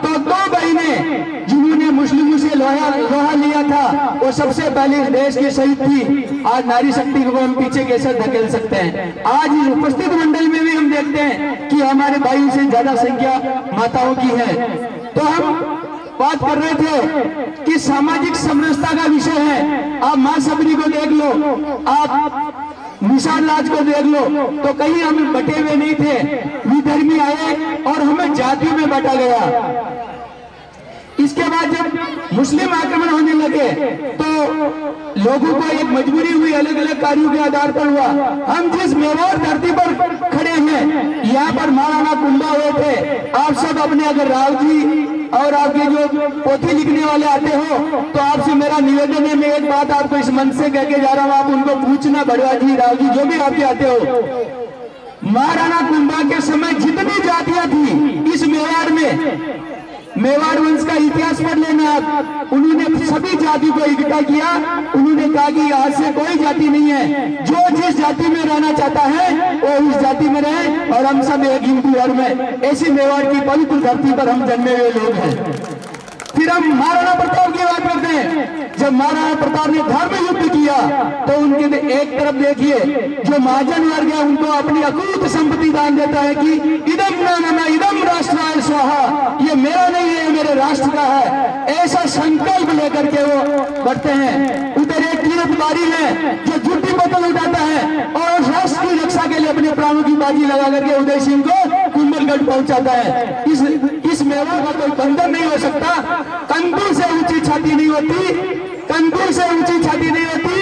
S7: तो 2 बहनें जिन्होंने मुस्लिमों से लोहा लिया था वो सबसे पहले इस देश की शहीद थी। आज नारी शक्ति को हम पीछे कैसे धकेल सकते हैं? आज इस उपस्थित मंडल में भी हम देखते हैं कि हमारे भाइयों से ज्यादा संख्या माताओं की है। तो हम बात कर रहे थे कि सामाजिक समरसता का विषय है। आप मां सबरी को देख लो, आप निशान राज को देख लो, तो कहीं हम बटे हुए नहीं थे। विधर्मी आए और हमें जातियों में बांटा गया। इसके बाद जब मुस्लिम आक्रमण होने लगे तो लोगों को एक मजबूरी हुई, अलग अलग कार्यों के आधार पर हुआ। हम जिस मेवाड़ धरती पर खड़े हैं, यहाँ पर महाराणा कुंभा हुए थे। आप सब अपने अगर राव जी और आपके जो पोथी लिखने वाले आते हो तो आपसे मेरा निवेदन है, मैं एक बात आपको इस मन से कह के जा रहा हूँ, आप उनको पूछना, बड़वा जी, राव जी, जो भी आपके आते हो। महाराणा कुंभा के समय जितनी जातियां थी इस मेवाड़ में, मेवाड़ वंश का इतिहास पढ़ लेना आप, उन्होंने सभी जाति को इकट्ठा किया। उन्होंने कहा कि आज से कोई जाति नहीं है, जो जिस जाति में रहना चाहता है वो उस जाति में रहे और हम सब एक हिंदू धर्म में। ऐसी मेवाड़ की पवित्र धरती पर हम जन्मे हुए लोग हैं। फिर हम महाराणा प्रताप की बात करते हैं। जब महाराणा प्रताप ने धर्म युद्ध किया तो उनके एक तरफ देखिए जो महाजन वर्ग है उनको अपनी अकूत संपत्ति दान देता है कि इदम न इदम राष्ट्राय स्वाहा, ये मेरा नहीं है, मेरे राष्ट्र का है। ऐसा संकल्प लेकर के वो बढ़ते हैं। उधर एक कीरतबारी है जो झूठी बोतल उठाता है और राष्ट्र की रक्षा के लिए अपने प्राणों की बाजी लगा करके उदय सिंह को कुंभलगढ़ पहुंचाता है। इस मेवाड़ का कोई बंधन नहीं हो सकता। कंदूर से ऊंची छाती नहीं होती, कंदूर से ऊंची छाती नहीं होती,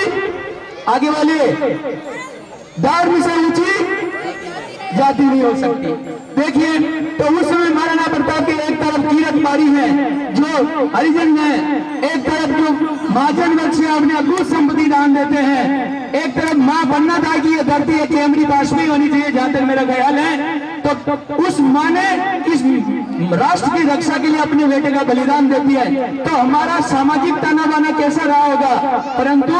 S7: आगे वाले दार्म से ऊंची जाति नहीं हो सकती। देखिए तो उस समय महाराणा प्रताप के एक तरफ कीरतबारी है जो हरिजन है, एक तरफ जो महाजन वर्ग से अपने अकूत संपत्ति दान देते हैं, एक तरफ मां बनना था कि ये धरती एक कैमरी पास में होनी चाहिए, जहां तक मेरा ख्याल है। तो उस मां ने इस राष्ट्र की रक्षा के लिए अपने बेटे का बलिदान देती है। तो हमारा सामाजिक ताना बाना कैसा रहा होगा, परंतु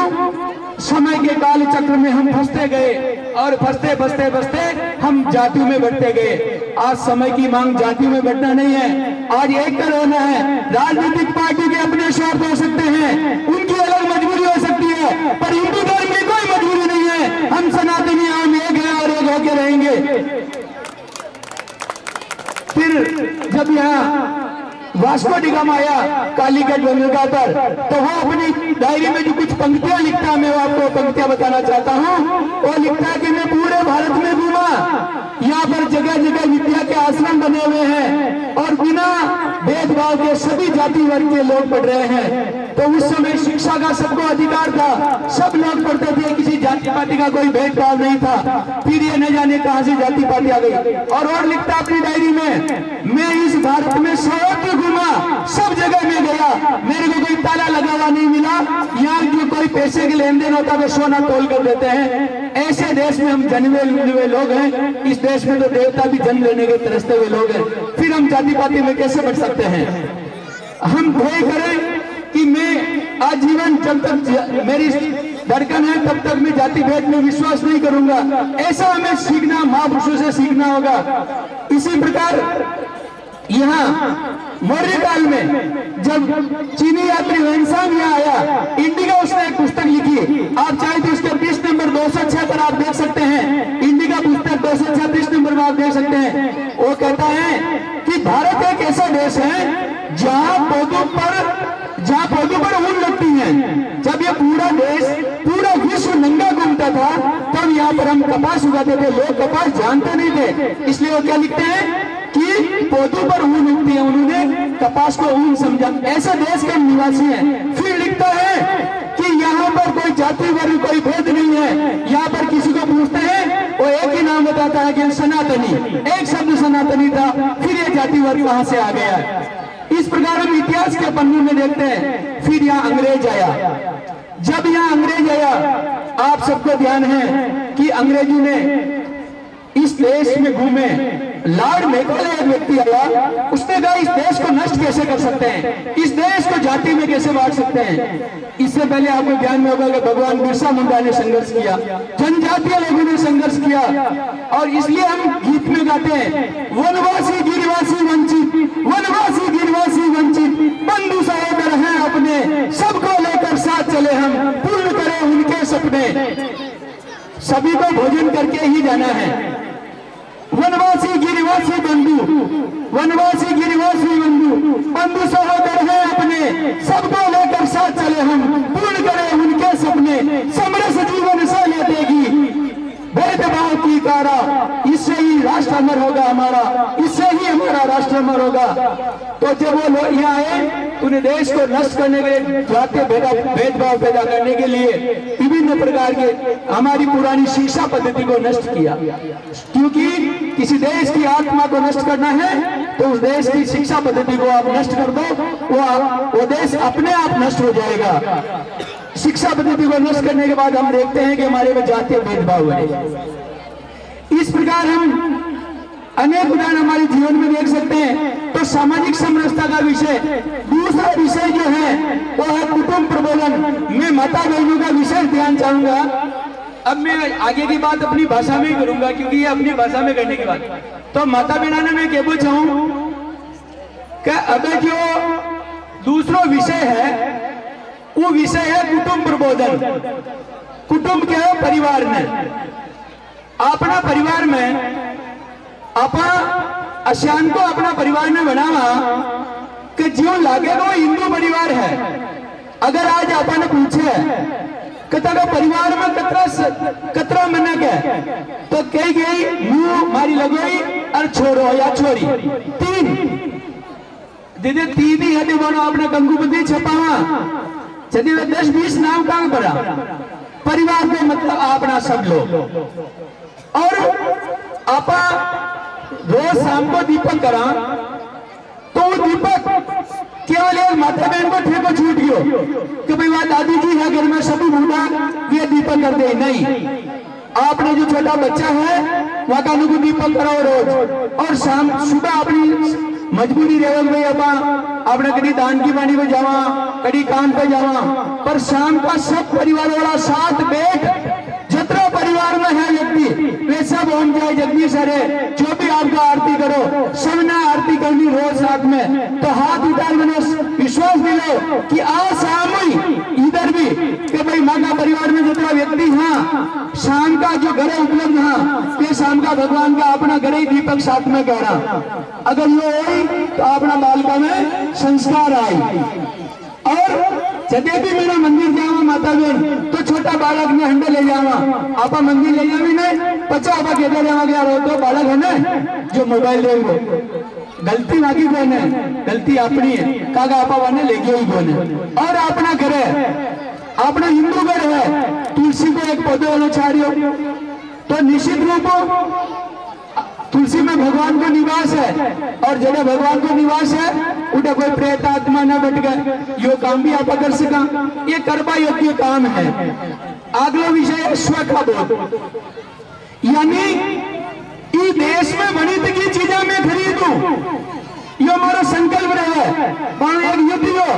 S7: समय के काल चक्र में हम फंसते गए और फंसते फंसते फंसते हम जातियों में बढ़ते गए। आज समय की मांग जातियों में बढ़ना नहीं है, आज एक कर होना है। राजनीतिक पार्टी के अपने स्वार्थ हो सकते हैं, उनकी अलग मजबूरी हो सकती है, पर हिंदू धर्म की कोई मजबूरी नहीं है। हम सनातनी हम एक हैं और एक होके रहेंगे। फिर जब यहाँ वास्को डी गामा आया कालीगढ़ बंदरगाह पर, तो वो अपनी डायरी में जो कुछ पंक्तियां लिखता है, मैं वो आपको पंक्तियां बताना चाहता हूँ। वो लिखता है कि मैं पूरे भारत में घूमा, यहाँ पर जगह जगह विद्या के आश्रम बने हुए हैं और बिना भेदभाव के सभी जाति वर्ग के लोग पढ़ रहे हैं। तो उस समय शिक्षा का सबको अधिकार था, सब लोग पढ़ते थे, किसी जाति पाति का कोई भेदभाव नहीं था। फिर ये न जाने कहां से जाति पाति आ गई। और लिखता अपनी डायरी में, मैं इस भारत में सर्वत्र घूमा, सब जगह में गया, मेरे को कोई ताला लगा हुआ नहीं मिला। यहाँ जो कोई पैसे के लेन देन होता है सोना तोल कर देते हैं। ऐसे देश में हम जन्मे हुए लोग हैं। इस देश में तो देवता भी जन्म लेने के तरसते हुए लोग हैं। फिर हम जाति पाति में कैसे बढ़ सकते हैं? हम भय करें कि मैं आजीवन जब तक मेरी धड़कन है तब तक मैं जाति भेद में विश्वास नहीं करूंगा। ऐसा हमें सीखना, महापुरुषों से सीखना होगा। इसी प्रकार यहाँ मौर्य काल में जब चीनी यात्री वेंसांग यहाँ आया, इंडिका उसने एक पुस्तक लिखी। आप चाहे तो उसके पृष्ठ नंबर 206 पर आप देख सकते हैं। इंडिका पुस्तक 206 पृष्ठ नंबर में आप देख सकते हैं। वो कहता है कि भारत एक ऐसा देश है जहाँ पौधों पर ऊन लगती है। जब ये पूरा देश, पूरा विश्व नंगा घूमता था, तब यहाँ पर हम कपास उगाते थे। लोग कपास जानते नहीं थे, इसलिए वो क्या लिखते हैं कि पौधों पर ऊन उगती है। उन्होंने कपास को ऊन समझा। ऐसे देश के निवासी हैं। फिर लिखता है कि यहाँ पर कोई जाति वर्ग कोई भेद नहीं है। यहाँ पर किसी को पूछते हैं वो एक ही नाम बताता है कि सनातनी, एक शब्द सनातनी था। फिर ये जाति वर्ग कहां से आ गया? इस प्रकार हम इतिहास के पन्नों में देखते हैं। फिर यहाँ अंग्रेज आया। जब यहाँ अंग्रेज आया, आप सबको ध्यान है कि अंग्रेजों ने इस देश में घूमे, लॉर्ड मेकाले एक व्यक्ति आया, उसने कहा इस देश को नष्ट कैसे कर सकते हैं, इस देश को जाति में कैसे बांट सकते हैं। इससे पहले आपको ध्यान में होगा कि भगवान बिरसा मुंडा ने संघर्ष किया, जनजातीय लोगों ने संघर्ष किया, और इसलिए हम गीत में गाते हैं वनवासी गिरिवासी वंचित, वनवासी गिरिवासी वंचित, बंधु सहोदर हैं अपने, सबको लेकर साथ चले हम, पूर्ण करें उनके सपने। सभी को भोजन करके ही जाना है। वनवासी गिरिवासी बंधु, वनवासी गिरिवासी बंधु, बंधु सहोदर हैं अपने, सबको लेकर साथ चले हम, पूर्ण करें उनके सपने। समरस जीवन से लेतेगी भेदभाव की कारा, इससे ही राष्ट्र अमर होगा हमारा, इससे ही हमारा राष्ट्र अमर होगा। तो जब वो लोग यहाँ आए, उन्हें देश को नष्ट करने के लिए, जातीय भेदभाव पैदा करने के लिए विभिन्न प्रकार के हमारी पुरानी शिक्षा पद्धति को नष्ट किया। क्योंकि किसी देश की आत्मा को नष्ट करना है तो उस देश की शिक्षा पद्धति को आप नष्ट कर दो, वो देश अपने आप नष्ट हो जाएगा। शिक्षा पद्धति को नष्ट करने के बाद हम देखते हैं कि हमारे में जातीय भेदभाव है। इस प्रकार हम अनेक उदाहरण हमारे जीवन में देख सकते हैं। तो सामाजिक समरसता का विषय, दूसरा विषय जो है वो है कुटुंब प्रबोधन। मैं माता बहनों का विशेष ध्यान चाहूंगा। अब मैं आगे की बात अपनी भाषा में ही करूंगा, क्योंकि ये अपनी भाषा में करने की बात। तो माता बहनों ने मैं कहना चाहूं कि अगर जो दूसरा विषय है वो विषय है कुटुंब प्रबोधन। कुटुंब क्या है? परिवार में, अपना परिवार में अपना अशान को अपना परिवार में बनावा कि जो लागे वो हिंदू परिवार है। अगर आज अपन पूछे कि तेरा परिवार में कतरा मनक है, तो कही गई मुंह मारी लगोई और छोड़ो या छोरी, तीन दीदी तीन ही हटे बनो अपने कंगूपति छपावा। यदि 10-20 नाम कहां पड़ा, परिवार के मतलब अपना सब लोग। और आपा रोज शाम को दीपक करा, तो वो दीपक केवल एक माता बहन को ठेको छूट गयो कि भाई वह दादी जी है घर में, सभी बूढ़ा ये दीपक कर दे। नहीं, आपने जो छोटा बच्चा है वह का को दीपक कराओ रोज। और शाम सुबह अपनी मजबूरी रहे भाई अपना कभी दान की पानी पे जावा, कभी काम पे जावा, पर शाम का सब परिवार वाला साथ बैठ, जितना परिवार में है व्यक्ति वे सब होम जाए जगदीश हरे, जो भी आपका आरती करो, सबने आरती करनी रोज साथ में। तो हाथ उठार मैंने विश्वास दिलो कि आज शाम ही इधर भी कि भाई माँ का परिवार में जितना व्यक्ति हाँ शाम का जो घर उपलब्ध हाँ ये शाम का भगवान का अपना घर ही दीपक साथ में कहना। अगर ये हो तो अपना बालका में संस्कार आई। और जब भी मेरा मंदिर जावा माता बहन तो छोटा बालक ने हंडे ले जावा, आपा मंदिर ले जावी ने पचा आपा कहते जावा गया तो बालक है ना जो मोबाइल ले गो, गलती मांगी कौन है? गलती अपनी है, कागा आपा वाने ले गई कौन है? और अपना घर है, अपना हिंदू घर है, तुलसी को एक पौधे वाला छाड़ियो तो निश्चित रूप तुलसी में भगवान को निवास है। और जब भगवान को निवास है उठा कोई प्रेत आत्मा न बट गए, यो काम भी आप कर सका, ये करवा योग्य काम है। अगला विषय है स्व का बोध, यानी इस देश में बनी की चीजें मैं खरीदूं, यो हमारा संकल्प रहे। एक युद्ध हो,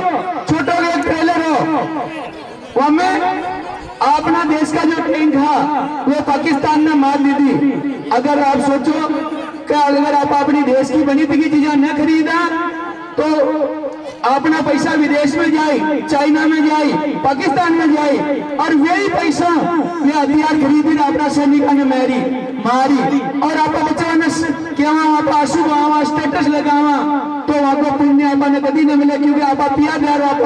S7: छोटा एक ट्रेलर हो, वो में अपना देश का जो टैंक था वो पाकिस्तान ने मार दी थी। अगर आप सोचो कि अगर आप अपनी देश की बनी की चीजें न खरीदा तो अपना पैसा विदेश में जाए, चाइना में जाए, पाकिस्तान में जाए, और वही पैसा ये हथियार खरीदी अपना सैनिकों ने मारी और आप बच्चा ने क्या आप आंसू बहावा, स्टेटस लगावा, तो वहां को पुण्य आपने कभी नहीं मिले, क्योंकि आप पिया प्यार आप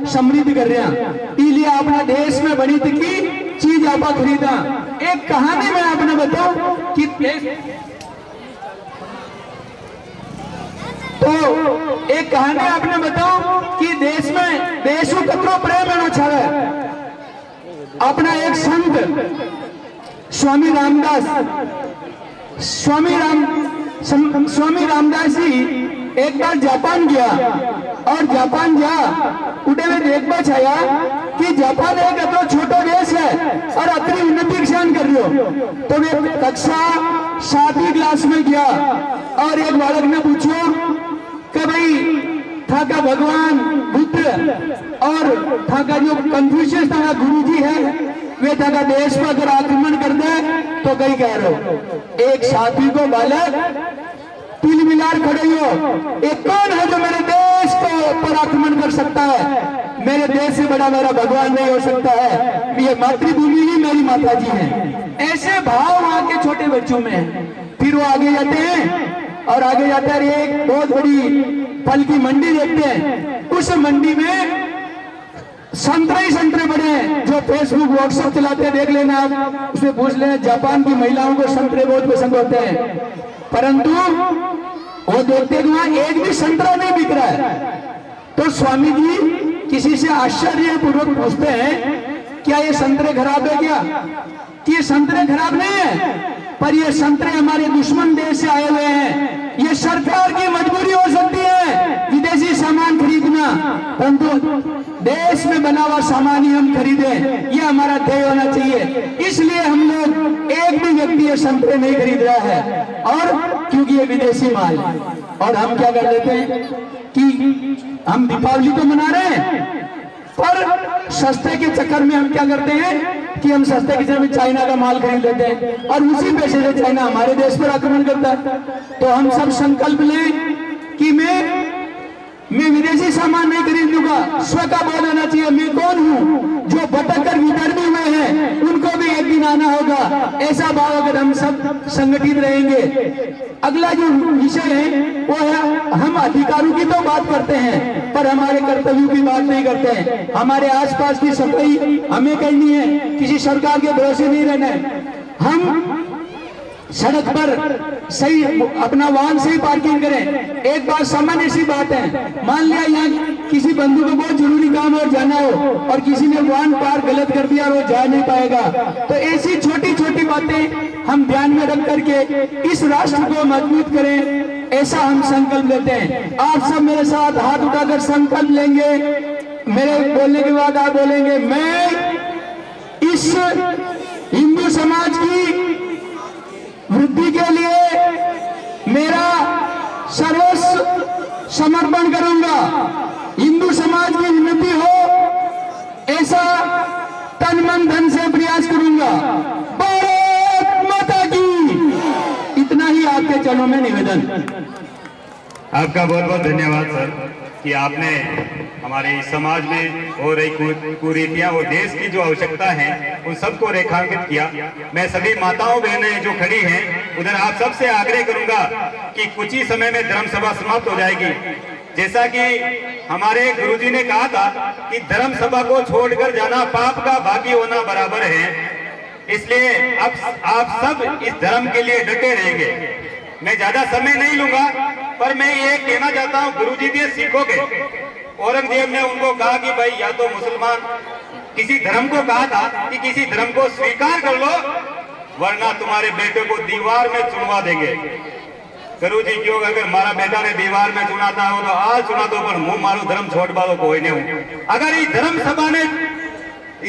S7: समृद्ध कर रहे हैं। इसलिए अपना देश में बनी की चीज आप खरीदा। एक कहानी में आपने बताओ कि तो एक कहानी आपने बताओ कि देश में देशों कतरो प्रेम होना चाहिए। अपना एक संत स्वामी रामदास जी एक बार जापान गया और जापान जा उठे में देखना छाया कि जापान एक छोटा देश है और अतरी उन्नति किसान कर रही हो। तो वे कक्षा 7वीं क्लास में गया और एक बालक ने पूछो कि भाई था का भगवान बुद्ध और था का जो कन्फ्यूशियस था गुरुजी है वे था का देश पर अगर आक्रमण कर दे तो कहीं कह रहे हो। एक 7वीं को बालक तिल मिलार खड़े हो, एक कौन है जो मेरे देश को पर आक्रमण कर सकता है? मेरे देश से बड़ा मेरा भगवान नहीं हो सकता है, ये मातृभूमि ही मेरी माता जी है। ऐसे भाव वहां के छोटे बच्चों में है। फिर वो आगे जाते हैं और आगे जाते हैं एक बहुत बड़ी फल की मंडी देखते हैं। उस मंडी में संतरे ही संतरे बड़े हैं। जो फेसबुक व्हाट्सएप चलाते हैं देख लेना आप, उसमें पूछ लेना जापान की महिलाओं को संतरे बहुत पसंद होते हैं, परंतु वो देखते कि वहां एक भी संतरा नहीं बिक रहा है। तो स्वामी जी किसी से आश्चर्यपूर्वक पूछते हैं क्या ये संतरे खराब है क्या? कि ये संतरे खराब नहीं है, पर ये संतरे हमारे दुश्मन देश से आए हुए हैं। ये सरकार की मजबूरी हो सकती है विदेशी सामान खरीदना, परंतु देश में बना हुआ सामान ही हम खरीदें, ये हमारा ध्येय होना चाहिए। इसलिए हम लोग एक भी व्यक्ति ये संतरे नहीं खरीद रहा है, और क्योंकि ये विदेशी माल। और हम क्या कर देते हैं कि हम दीपावली तो मना रहे हैं, पर सस्ते के चक्कर में हम क्या करते हैं कि हम सस्ते के चक्कर में चाइना का माल खरीद लेते हैं और उसी पैसे से चाइना हमारे देश पर आक्रमण करता है। तो हम सब संकल्प लें कि मैं विदेशी सामान नहीं खरीदूंगा। स्व का बोध होना चाहिए, मैं कौन हूँ? जो भटक कर विदर्भी हुए हैं उनको भी एक दिन आना होगा। ऐसा भाव अगर हम सब संगठित रहेंगे। अगला जो विषय है वो है हम अधिकारों की तो बात करते हैं पर हमारे कर्तव्यों की बात नहीं करते हैं। हमारे आसपास की सफाई हमें करनी है, किसी सरकार के भरोसे नहीं रहना है। हम सड़क पर सही अपना वाहन सही पार्किंग करें। एक बात सामान्य सी बात है, मान लिया यहाँ किसी बंधु को बहुत जरूरी काम और जाना हो और किसी ने वाहन पार गलत कर दिया और वो जा नहीं पाएगा, तो ऐसी छोटी छोटी बातें हम ध्यान में रख करके इस राष्ट्र को मजबूत करें, ऐसा हम संकल्प लेते हैं। आप सब मेरे साथ हाथ उठाकर संकल्प लेंगे। मेरे बोलने के बाद आप बोलेंगे, मैं इस हिंदू समाज की वृद्धि के लिए मेरा सर्वस्व समर्पण करूंगा। हिंदू समाज की उन्नति हो ऐसा तन मन धन से प्रयास करूंगा। भारत माता की। इतना ही आपके चरणों में निवेदन।
S2: आपका बहुत बहुत धन्यवाद सर कि आपने हमारे समाज में हो रही कुरीतियां और देश की जो आवश्यकता है उन सबको रेखांकित किया। मैं सभी माताओं बहनें जो खड़ी हैं उधर आप सबसे आग्रह करूंगा कि कुछ ही समय में धर्म सभा समाप्त हो जाएगी। जैसा कि हमारे गुरुजी ने कहा था कि धर्म सभा को छोड़कर जाना पाप का भागी होना बराबर है, इसलिए अब आप सब इस धर्म के लिए डटे रहेंगे। मैं ज्यादा समय नहीं लूंगा, पर मैं ये कहना चाहता हूँ गुरुजी दिए सीखोगे। औरंगजेब ने उनको कहा कि भाई या तो मुसलमान किसी धर्म को कहा था कि किसी धर्म को स्वीकार कर लो वरना तुम्हारे बेटे को दीवार में चुनवा देंगे। गुरुजी क्यों अगर हमारा बेटा ने दीवार में चुना था वो तो आज चुना दो पर मुंह मारो धर्म छोड़ पाओ कोई नहीं हूं। अगर इस धर्म सभा ने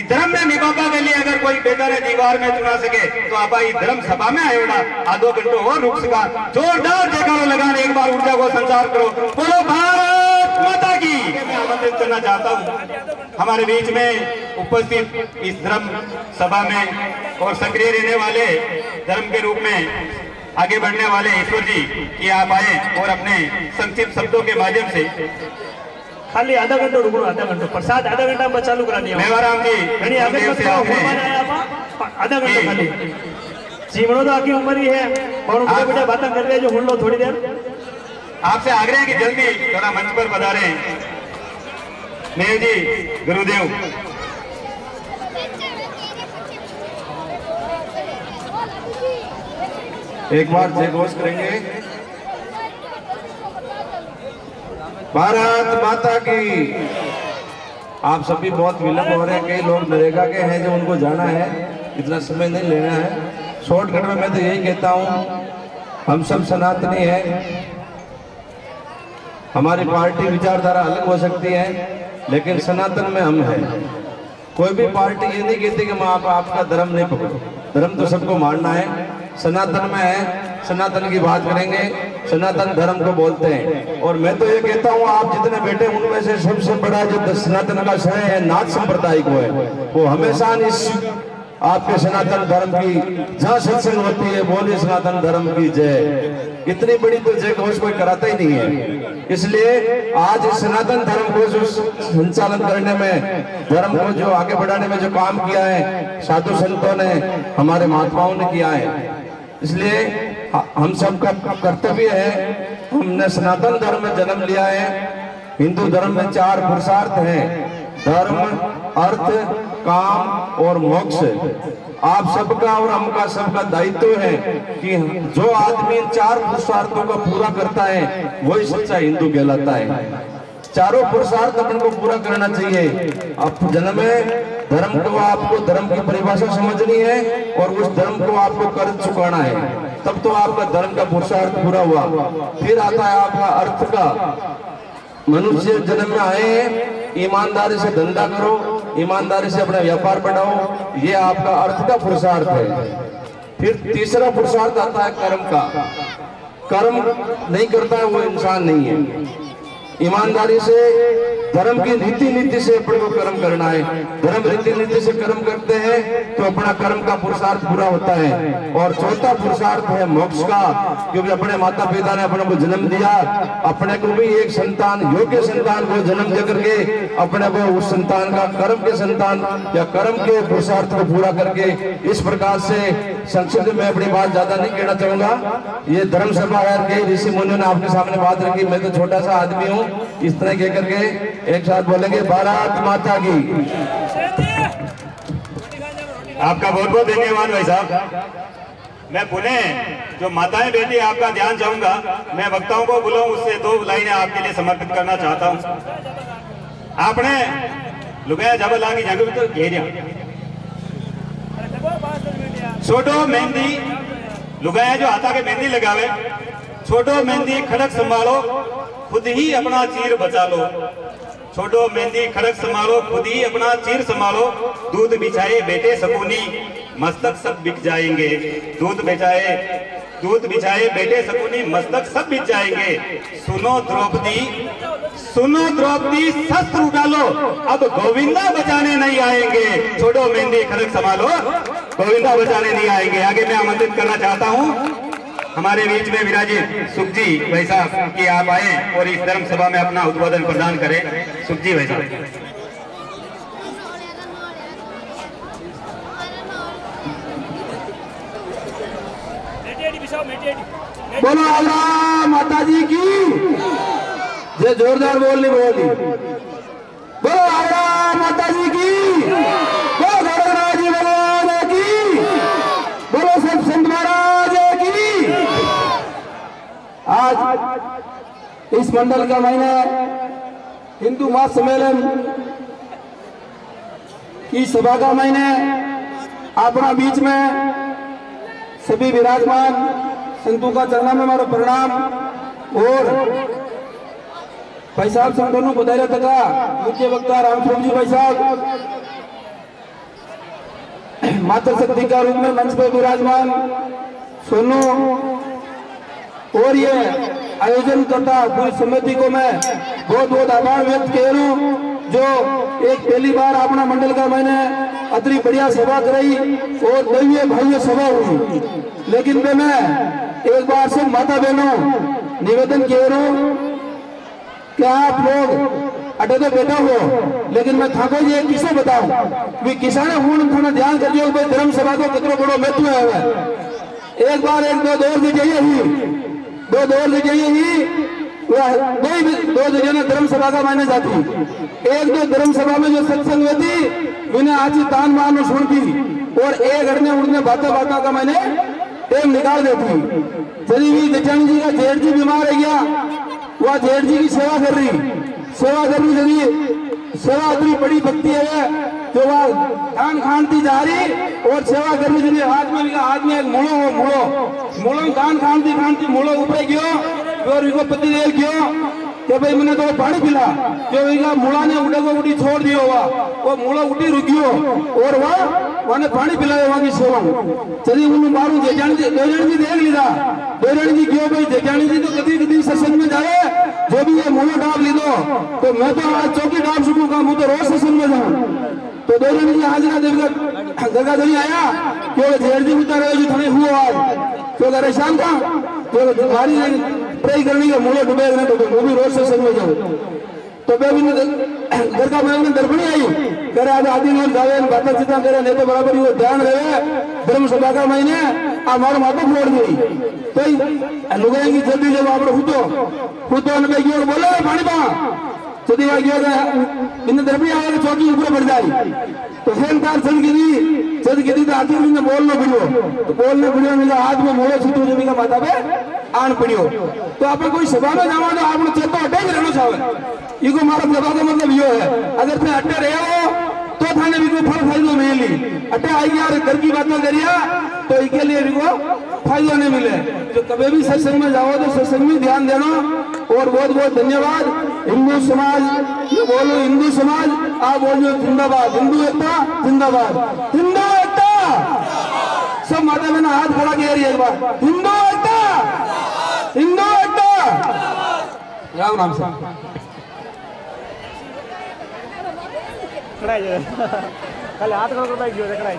S2: धर्म ने निभापा के लिए अगर कोई बेटा ने दीवार में चुना सके तो आप इस धर्म सभा में आए होना आधो घंटों और रुक सका। जोरदार जयकारा लगाने एक बार ऊर्जा को संचार करो। बोलो भारत माता की। मैं आमंत्रित करना चाहता हूँ हमारे बीच में उपस्थित इस धर्म सभा में और सक्रिय रहने वाले धर्म के रूप में आगे बढ़ने वाले ईश्वर जी कि आप आए और अपने संक्षिप्त शब्दों के माध्यम से
S3: खाली आधा घंटा रुको, आधा घंटा प्रसाद आधा घंटा में चालू करा दिया।
S2: मेवाराम जी
S3: आधा घंटा खाली जीवनों तो आखिर उम्र ही है और बड़े बड़े बातें कर रहे हैं जो सुन लो थोड़ी देर।
S2: आपसे आग्रह है कि जल्दी थोड़ा मंच पर पधारें। मेयर जी गुरुदेव
S5: एक बार जय घोष करेंगे। भारत माता की। आप सभी बहुत विलंब हो रहे हैं, कई लोग नरेगा के हैं जो उनको जाना है, इतना समय नहीं लेना है। शॉर्टकट में मैं तो यही कहता हूँ हम सब सनातनी हैं। हमारी पार्टी विचारधारा अलग हो सकती है लेकिन सनातन में हम हैं। कोई भी पार्टी ये नहीं कहती कि मैं आपका धर्म नहीं पकड़ो। धर्म तो सबको मानना है। सनातन में है, सनातन की बात करेंगे, सनातन धर्म को बोलते हैं। और मैं तो ये कहता हूँ आप जितने बैठे उनमें से सबसे बड़ा जो सनातन का श्रेय है नाथ संप्रदाय को है। वो हमेशा इस आपके सनातन धर्म की जहाँ सत्संग होती है बोलिए सनातन धर्म की जय। इतनी बड़ी तो जय घोष कोई कराता ही नहीं है। इसलिए आज इस सनातन धर्म को जो संचालन करने में, धर्म को जो आगे बढ़ाने में जो काम किया है साधु संतों ने, हमारे महात्माओं ने किया है। इसलिए हम सबका कर्तव्य है, हमने सनातन धर्म में जन्म लिया है। हिंदू धर्म में 4 पुरुषार्थ हैं, धर्म, अर्थ, काम और मोक्ष। आप सबका और हमका सबका दायित्व है कि जो आदमी इन 4 पुरुषार्थों का पूरा करता है वही सच्चा हिंदू कहलाता है। चारों पुरुषार्थ अपन को पूरा करना चाहिए। आप जन्म में धर्म को, आपको धर्म की परिभाषा समझनी है और उस धर्म को आपको कर चुकाना है, तब तो आपका धर्म का पुरुषार्थ पूरा हुआ। फिर आता है आपका अर्थ का। मनुष्य जन्म में आए हैं, ईमानदारी से धंधा करो, ईमानदारी से अपना व्यापार बढ़ाओ, ये आपका अर्थ का पुरुषार्थ है। फिर तीसरा पुरुषार्थ आता है कर्म का। कर्म नहीं करता है वो इंसान नहीं है। ईमानदारी से, धर्म की रीति नीति से अपन को कर्म करना है। धर्म रीति नीति से कर्म करते हैं तो अपना कर्म का पुरुषार्थ पूरा होता है। और चौथा पुरुषार्थ है मोक्ष का, क्योंकि अपने माता पिता ने अपने को जन्म दिया, अपने को भी एक संतान, योग्य संतान को जन्म दे करके अपने को उस संतान का, कर्म के संतान या कर्म के पुरुषार्थ को पूरा करके, इस प्रकार से संक्षिप्त में अपनी बात ज्यादा नहीं कहना चाहूंगा। ये धर्म सभा है, कई ऋषि मुनियों ने आपके सामने बात रखी, मैं तो छोटा सा आदमी हूँ। इस तरह कह करके एक साथ बोलेंगे भारत माता की।
S2: आपका बहुत बहुत धन्यवाद भाई साहब। मैं पुनः जो माताएं बेटी आपका ध्यान चाहूंगा, मैं वक्ताओं को बुलाऊं, उससे 2 लाइनें आपके लिए समर्पित करना चाहता हूं। आपने लुगाया जब लागी जगह तो घेरिया छोटो मेहंदी लुगाया जो हाथा के मेहंदी लगावे, छोटो मेहंदी खड़क संभालो, खुद ही अपना चीर बचा लो। छोटो मेहंदी खड़क संभालो, खुद ही अपना चीर संभालो। दूध बिछाए बेटे सकुनी, मस्तक सब बिक जाएंगे। दूध बिछाए बेटे सकुनी, मस्तक सब बिक जाएंगे। सुनो द्रौपदी शस्त्र उठा लो, अब गोविंदा बचाने नहीं आएंगे। छोटो मेहंदी खड़क संभालो, गोविंदा बचाने नहीं आएंगे। आगे मैं आमंत्रित करना चाहता हूँ हमारे बीच में विराजित सुख जी भाई साहब कि आप आए और इस धर्म सभा में अपना उद्बोधन प्रदान करें। सुख जी भाई साहब।
S7: बोलो आगरा माता जी की जय। जोरदार बोलनी बोली। बोलो आगरा माता जी की, बोलो गौरवराज जी भगवान की, बोलो सब संत महाराज की। आज इस मंडल का महीना हिंदू महासम्मेलन की सभा का महीने अपना बीच में सभी विराजमान संतों का चरणों में हमारा प्रणाम। और भाई साहब संतों बधाई तका मुख्य वक्ता रामस्वरूप जी भाई साहब माता शक्ति का रूप में मंच पर विराजमान सोनू, और ये आयोजन करता पूरी समिति को मैं बहुत बहुत आभार व्यक्त कर रहा हूँ, जो एक पहली बार अपना मंडल का मैंने अतरी बढ़िया सभा कराई और दैवीय भव्य सभा हुई। लेकिन मैं एक बार से माता बहनों निवेदन कर रहा हूँ कि आप लोग अटे तो बैठा हो, लेकिन मैं था को ये किसे बताऊं भी किसान हूं थोड़ा ध्यान कर दियो भाई धर्म सभा को कितना बड़ो महत्व है। एक बार एक दो दौर से जाइए ही, दो दौर से जाइए ही, दो जगह धर्म सभा का मायने जाती। एक दो धर्म सभा में जो सत्संग होती उन्हें आज तान मान सुनती, और एक अड़ने उड़ने बाता बाता का मैंने टाइम निकाल देती। यदि भी जेठानी जी का जेठ जी बीमार है गया, वह जेठ जी की सेवा कर रही यदि सेवा इतनी बड़ी भक्ति है जो वह खान खानती जा रही और सेवा करनी चाहिए। हाथ में एक मुड़ो खान खानती मुड़ो ऊपर गयो और इनको पति दे गयो कि भाई मैंने तो पानी पिला, जो मुड़ा ने उड़े को उठी छोड़ दियो हुआ, वो मुड़ा उठी रुकियो और वह वने पानी पिलावे वहां की सेवा चली उन मारू जेजानी जी दो जन जी देख लीधा दो जन जी क्यों भाई जेजानी जी तो कभी कभी सत्संग में जाए जो भी ये मोलो डाब लीधो तो मैं तो आज चौकी डाब सकूंगा मैं तो रोज सत्संग में जाऊं तो दो जन जी हाजिरा देवी का गंगा देवी आया क्यों जेड़ जी उतारे जो थने हुआ आज तो अरे शाम का तो गाड़ी प्रे करने के मोलो डूबे ना तो वो भी रोज सत्संग में जाऊं तो मैं भी घर का मैं दर्पणी आई करे आज आदि लोग जावे बात चिंता करे नहीं तो बराबर वो ध्यान रहे धर्म सभा का महीने हमारे माता फोड़ दी तो लोगों की जल्दी जब आप हुतो ने क्यों बोले पानी पा जल्दी वहां क्यों इन दर्पणी आए चौकी ऊपर बढ़ जाए तो हेलकार चल गिरी तो आखिर में बोलना पड़ियो मेरा हाथ में मोड़ो छूटो जमी का माथा पे आन पड़ियो तो आप कोई सभा में जावा तो आपने चेतो अटे ही रहना चाहे इको मारा सभा का मतलब यो है अगर तुम अटे रहे हो तो थाने भी कोई फल फायदो मिली अटे आई यार घर की बातें करिया तो इसके लिए भी को फायदा नहीं मिले जो कभी भी सत्संग में जाओ तो सत्संग में ध्यान देना और बहुत बहुत धन्यवाद हिंदू समाज ये बोलो हिंदू समाज आप बोलो जिंदाबाद हिंदू एकता जिंदाबाद हिंदू एकता सब माता बहना हाथ खड़ा किया एक बार हिंदू एकता राम राम से
S2: कल हाथ खड़ा कर भाई खड़ा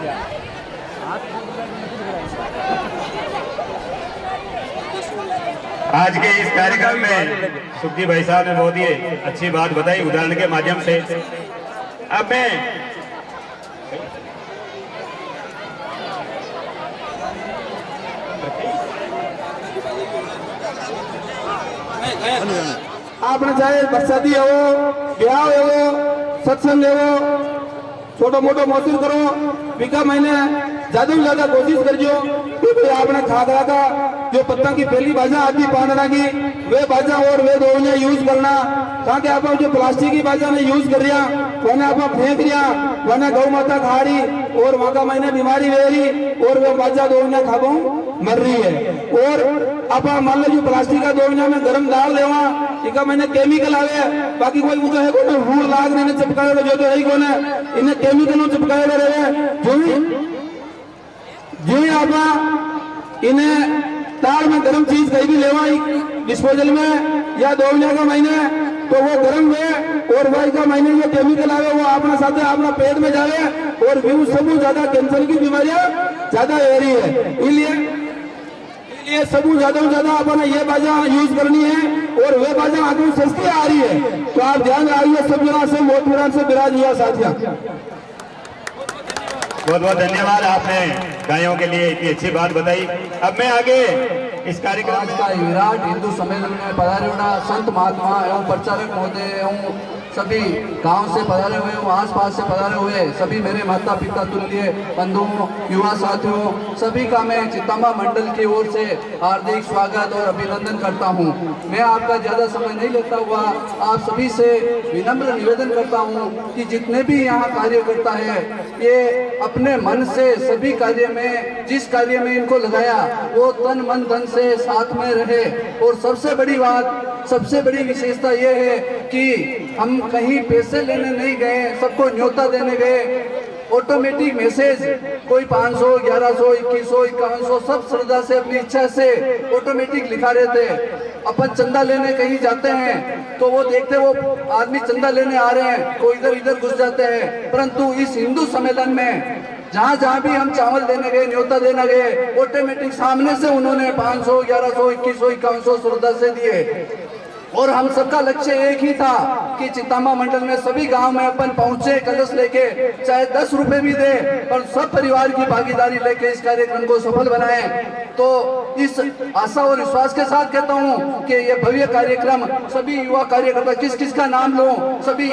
S2: आज के इस कार्यक्रम में सुखदेव भाई साहब ने बहुत ही अच्छी बात बताई उदाहरण के माध्यम से। अब मैं
S7: आपने चाहे बरसाती हो ब्याह हो सत्संग हो छोटो मोटो मौसम करो बीका महीने ज्यादा से ज्यादा कोशिश करजो कि भाई आपने खागरा का जो पत्ता की पहली भाषा आती पानरा की वे भाषा और वे दो यूज करना ताकि आप जो प्लास्टिक की भाषा ने यूज कर रिया वने आप फेंक रिया वने गौ माता खा रही और वहां का महीने बीमारी वे रही और वे भाषा दो खाबो मर रही है और आप मान लो जो प्लास्टिक का दो में गर्म दाल देवा इका मैंने केमिकल आवे बाकी कोई वो तो है कोने हुड़ लाग ने चिपकाए जो तो है कोने इन्हें केमिकल चिपकाए रहे जो आप इन्हें तार में गर्म चीज कहीं भी लेवा डिस्पोजल में या 2 महीने का महीने तो वो गर्म हुए और वही का महीने जो केमिकल आवे वो अपना साथ अपना पेट में जावे और भी सब ज्यादा कैंसर की बीमारियां ज्यादा हो रही है इसलिए सब ज्यादा अपना ये बाजा यूज करनी है और वे बाजा आगे सस्ती आ रही है तो आप ध्यान रखिए सब जना से मोट से विराज हुआ साथिया।
S2: बहुत बहुत धन्यवाद आपने गायों के लिए इतनी अच्छी बात बताई। अब मैं आगे इस कार्यक्रम
S8: का विराट हिंदू सम्मेलन में पधारे संत महात्मा एवं प्रचारक महोदय एवं सभी गांव से पधारे हुए आसपास से पधारे हुए सभी मेरे माता पिता तुल्य बंधुओं युवा साथियों सभी का मैं चितंबा मंडल की ओर से हार्दिक स्वागत और अभिनंदन करता हूं। मैं आपका ज्यादा समय नहीं लेता हुआ आप सभी से विनम्र निवेदन करता हूं कि जितने भी यहाँ कार्य करता है ये अपने मन से सभी कार्य में जिस कार्य में इनको लगाया वो तन मन धन से साथ में रहे और सबसे बड़ी बात सबसे बड़ी विशेषता ये है कि हम कहीं पैसे लेने नहीं गए सबको न्योता देने गए ऑटोमेटिक मैसेज कोई 500 1100 2100 5100 सब श्रद्धा से अपनी इच्छा से ऑटोमेटिक लिखा रहे थे। अपन चंदा लेने कहीं जाते हैं तो वो देखते वो आदमी चंदा लेने आ रहे हैं कोई इधर इधर घुस जाते हैं परंतु इस हिंदू सम्मेलन में जहाँ भी हम चावल देने गए न्योता देने गए ऑटोमेटिक सामने से उन्होंने 500 1100 2100 5100 श्रद्धा से दिए और हम सबका लक्ष्य एक ही था कि चितंबा मंडल में सभी गांव में अपन पहुंचे कलश लेके चाहे 10 रुपए भी दे पर सब परिवार की भागीदारी लेके इस कार्यक्रम को सफल बनाएं। तो इस आशा और विश्वास के साथ कहता हूं कि ये भव्य कार्यक्रम सभी युवा कार्यकर्ता किस किस का नाम लूं सभी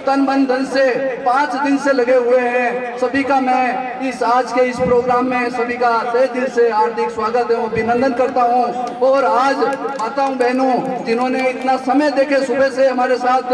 S8: तन मन धन से 5 दिन से लगे हुए हैं सभी का मैं इस आज के इस प्रोग्राम में सभी का तहे दिल से हार्दिक स्वागत एवं अभिनंदन करता हूं। और आज माताओं बहनों जिन्होंने इतना समय देके सुबह से हमारे साथ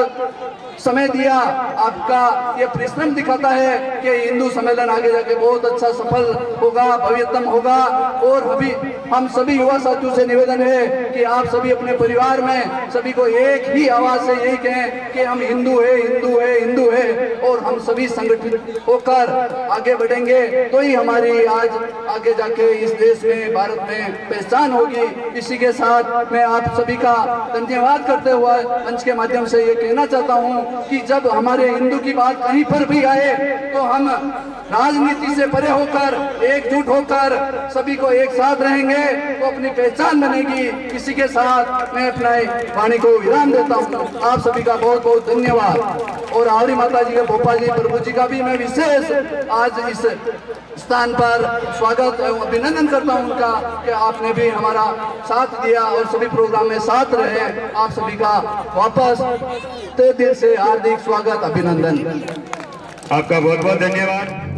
S8: समय दिया, आपका ये परिश्रम दिखाता है कि हिंदू सम्मेलन आगे जाके बहुत अच्छा सफल होगा, भव्यतम होगा। और अभी हम सभी युवा साथियों से निवेदन है कि आप सभी अपने परिवार में सभी को एक ही आवाज से यही कहें कि हम हिंदू है, हिंदू है, हिंदू है, और हम सभी संगठित होकर आगे बढ़ेंगे तो ही हमारी आज आगे जाके इस देश में, भारत में पहचान होगी। इसी के साथ मैं आप सभी का धन्यवाद करते हुए मंच के माध्यम से ये कहना चाहता हूँ कि जब हमारे हिंदू की बात कहीं पर भी आए तो हम राजनीति से परे होकर, एकजुट होकर सभी को एक साथ रहेंगे तो अपनी पहचान बनेगी। इसी के साथ मैं अपना वाणी को विराम देता हूँ। आप सभी का बहुत बहुत धन्यवाद। और आवरी माता जी के भोपा जी, प्रभु जी का भी मैं विशेष आज इस स्थान पर स्वागत एवं अभिनंदन करता हूँ उनका कि आपने भी हमारा साथ दिया और सभी प्रोग्राम में साथ रहे। आप सभी का वापस तहे दिल से हार्दिक स्वागत, अभिनंदन।
S2: आपका बहुत बहुत धन्यवाद।